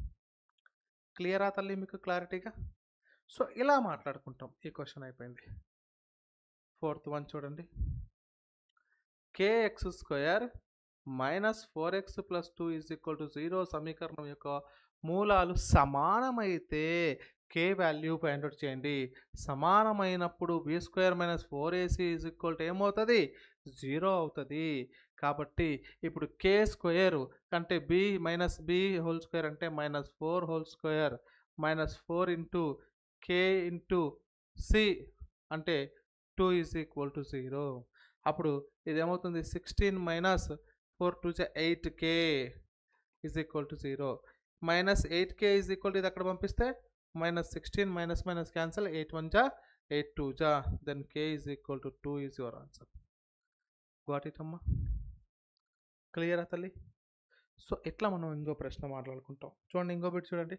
క్లియరా తల్లి మీకు క్లారిటీగా? సో ఇలా మాట్లాడుకుంటాం. ఈ క్వశ్చన్ అయిపోయింది. ఫోర్త్ వన్ చూడండి. kx square minus 4x plus 2 is equal to 0 సమీకరణం యొక్క మూలాలు సమానమైతే k వాల్యూ ఫైండ్ అవుట్ చేయండి. సమానమైనప్పుడు B square minus 4ac is equal to ఏమవుతుంది? 0 అవుతుంది. కాబట్టి ఇప్పుడు k స్క్వేర్ అంటే b minus b whole square అంటే minus 4 whole square minus 4 into k into c అంటే 2 ఈజ్ ఈక్వల్ టు 0. అప్పుడు ఇది ఏమవుతుంది? 16 minus 4 2 8k is equal to 0. Minus 8k is equal to ఇది అక్కడ పంపిస్తే minus 16 minus minus cancel 8 1 8 2 then k is equal to 2 is your answer. Got it అమ్మా? క్లియరా తల్లి? సో ఇట్లా మనం ఇంకో ప్రశ్న మాట్లాడుకుంటాం. చూడండి ఇంకో బిట్ చూడండి.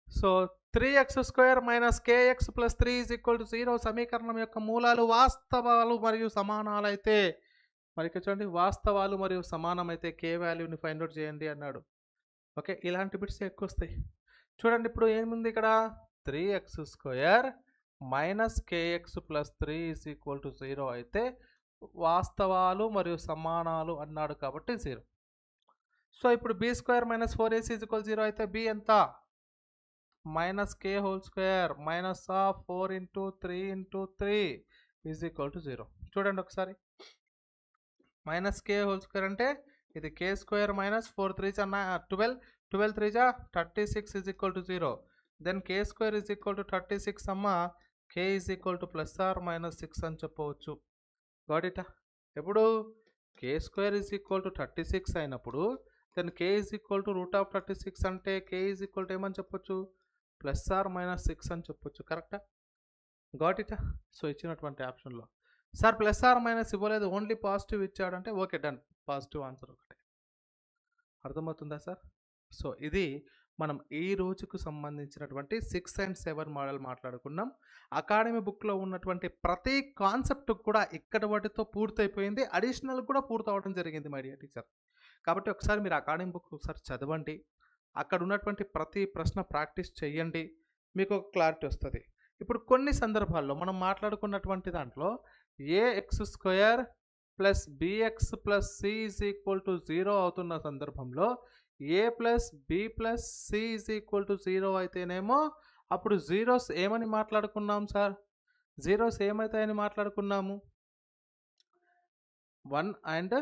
So 3x square minus kx plus 3 is equal to 0 సమీకరణం యొక్క మూలాలు వాస్తవాలు మరియు సమానాలైతే, మరి ఇక్కడ చూడండి వాస్తవాలు మరియు సమానమైతే k వాల్యూని ఫైండ్ అవుట్ చేయండి అన్నాడు. ఓకే, ఇలాంటి బిట్స్ ఎక్కువ వస్తాయి. చూడండి ఇప్పుడు ఏముంది ఇక్కడ? 3x square minus kx plus 3 is equal to 0 అయితే వాస్తవాలు మరియు సమానాలు అన్నాడు కాబట్టి 0. సో ఇప్పుడు b square minus 4ac is equal 0 అయితే b ఎంత? Minus k whole square minus of 4 into 3 into 3 is equal to 0. చూడండి ఒకసారి, మైనస్ k హోల్ స్క్వేర్ అంటే ఇది k square minus 4 3 12 12 3 36 is equal to 0. Then k square is equal to 36 అమ్మ k is equal to plus or minus 6 అని చెప్పవచ్చు. గాడిట? ఎప్పుడు k square is equal to 36 అయినప్పుడు then k is equal to root of 36 అంటే k ఈజ్ ఈక్వల్ టు ఏమని చెప్పొచ్చు? ప్లస్ ఆర్ మైనస్ 6 అని చెప్పొచ్చు. కరెక్టా? Got it? సో ఇచ్చినటువంటి ఆప్షన్లో సార్ ప్లస్ ఆర్ మైనస్ ఇవ్వలేదు, ఓన్లీ పాజిటివ్ ఇచ్చాడంటే ఓకే డన్, పాజిటివ్ ఆన్సర్ ఒకటే. అర్థమవుతుందా సార్? సో ఇది మనం ఈ రోజుకు సంబంధించినటువంటి 6 and 7 మోడల్ మాట్లాడుకున్నాం. అకాడమీ బుక్లో ఉన్నటువంటి ప్రతి కాన్సెప్ట్ కూడా ఇక్కడ వాటితో పూర్తయిపోయింది, అడిషనల్ కూడా పూర్తవడం జరిగింది మై డియర్ టీచర్. కాబట్టి ఒకసారి మీరు అకాడమీ బుక్ ఒకసారి చదవండి, అక్కడ ఉన్నటువంటి ప్రతి ప్రశ్న ప్రాక్టీస్ చేయండి, మీకు ఒక క్లారిటీ వస్తుంది. ఇప్పుడు కొన్ని సందర్భాల్లో మనం మాట్లాడుకున్నటువంటి దాంట్లో AX square plus bx plus C is equal to 0 అవుతున్న సందర్భంలో A plus B plus C is equal to 0 అయితేనేమో అప్పుడు జీరోస్ ఏమని మాట్లాడుకున్నాం సార్? జీరోస్ ఏమవుతాయని మాట్లాడుకున్నాము? 1 అండ్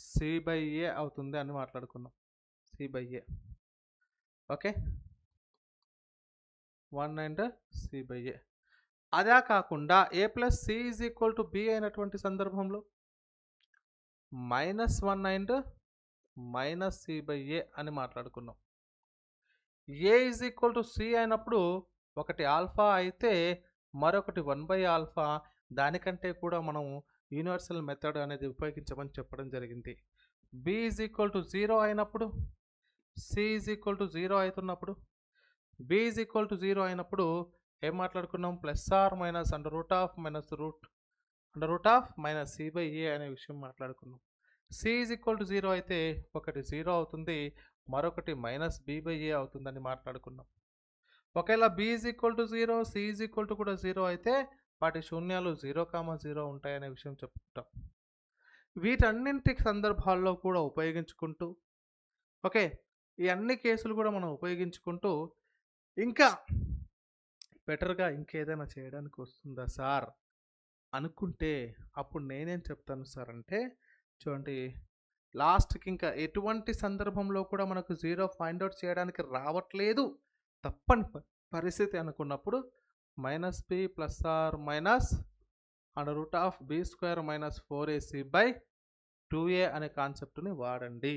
సి బై ఏ అవుతుంది అని మాట్లాడుకున్నాం. C by A, okay, 1 and C by A. అదే కాకుండా A plus C is equal to B అయినటువంటి సందర్భంలో -1 and minus C by A అని మాట్లాడుకున్నాం. A is equal to C అయినప్పుడు ఒకటి ఆల్ఫా అయితే మరొకటి 1/ఆల్ఫా, దానికంటే కూడా మనం యూనివర్సల్ మెథడ్ అనేది ఉపయోగించమని చెప్పడం జరిగింది. బి ఈజ్ ఈక్వల్ టు 0 అయినప్పుడు, సి ఈజ్ ఈక్వల్ టు 0 అవుతున్నప్పుడు, బి ఈజ్ ఈక్వల్ టు 0 అయినప్పుడు ఏం మాట్లాడుకున్నాం? Plus or minus under root of minus C by A అనే విషయం మాట్లాడుకున్నాం. సి ఈజ్ ఈక్వల్ టు 0 అయితే ఒకటి 0 అవుతుంది, మరొకటి మైనస్ బి బై ఏ అవుతుందని మాట్లాడుకున్నాం. ఒకవేళ B is equal to 0, C is equal to కూడా 0 అయితే వాటి శూన్యాలు 0,0 ఉంటాయనే విషయం చెప్పుకుంటాం. వీటన్నింటి సందర్భాల్లో కూడా ఉపయోగించుకుంటూ, ఓకే, ఈ అన్ని కేసులు కూడా మనం ఉపయోగించుకుంటూ ఇంకా బెటర్గా ఇంకేదైనా చేయడానికి వస్తుందా సార్ అనుకుంటే అప్పుడు నేనేం చెప్తాను సార్ అంటే, చూడండి లాస్ట్కి ఇంకా ఎటువంటి సందర్భంలో కూడా మనకు 0 ఫైండ్ అవుట్ చేయడానికి రావట్లేదు తప్పని పరిస్థితి అనుకున్నప్పుడు minus B plus or minus under root of B square minus 4ac by 2a అనే కాన్సెప్ట్ని వాడండి.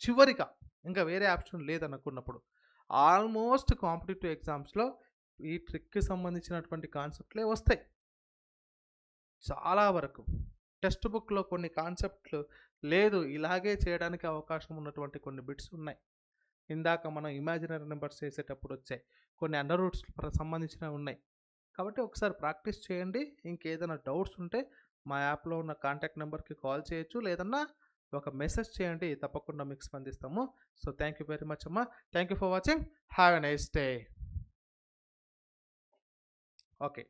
చివరిగా ఇంకా వేరే ఆప్షన్ లేదనుకున్నప్పుడు ఆల్మోస్ట్ కాంపిటేటివ్ ఎగ్జామ్స్లో ఈ ట్రిక్కి సంబంధించినటువంటి కాన్సెప్ట్లే వస్తాయి. చాలా వరకు టెక్స్ట్ బుక్‌లో కొన్ని కాన్సెప్ట్‌లు లేదు ఇలాగే చేయడానికి అవకాశం ఉన్నటువంటి కొన్ని బిట్స్ ఉన్నాయి. ఇందాక మనం ఇమాజినరీ నంబర్స్ చేసేటప్పుడు వచ్చాయి. కొన్ని అండర్ రూట్స్ సంబంధించినవి ఉన్నాయి. కాబట్టి ఒకసారి ప్రాక్టీస్ చేయండి. ఇంకేదైనా డౌట్స్ ఉంటే మా యాప్‌లో ఉన్న కాంటాక్ట్ నంబర్‌కి కాల్ చేయొచ్చు. లేదన్నా ఒక మెసేజ్ చేయండి. తప్పకుండా మీకు స్పందిస్తాము. So, thank you very much అమ్మా. Thank you for watching. Have a nice day. Okay.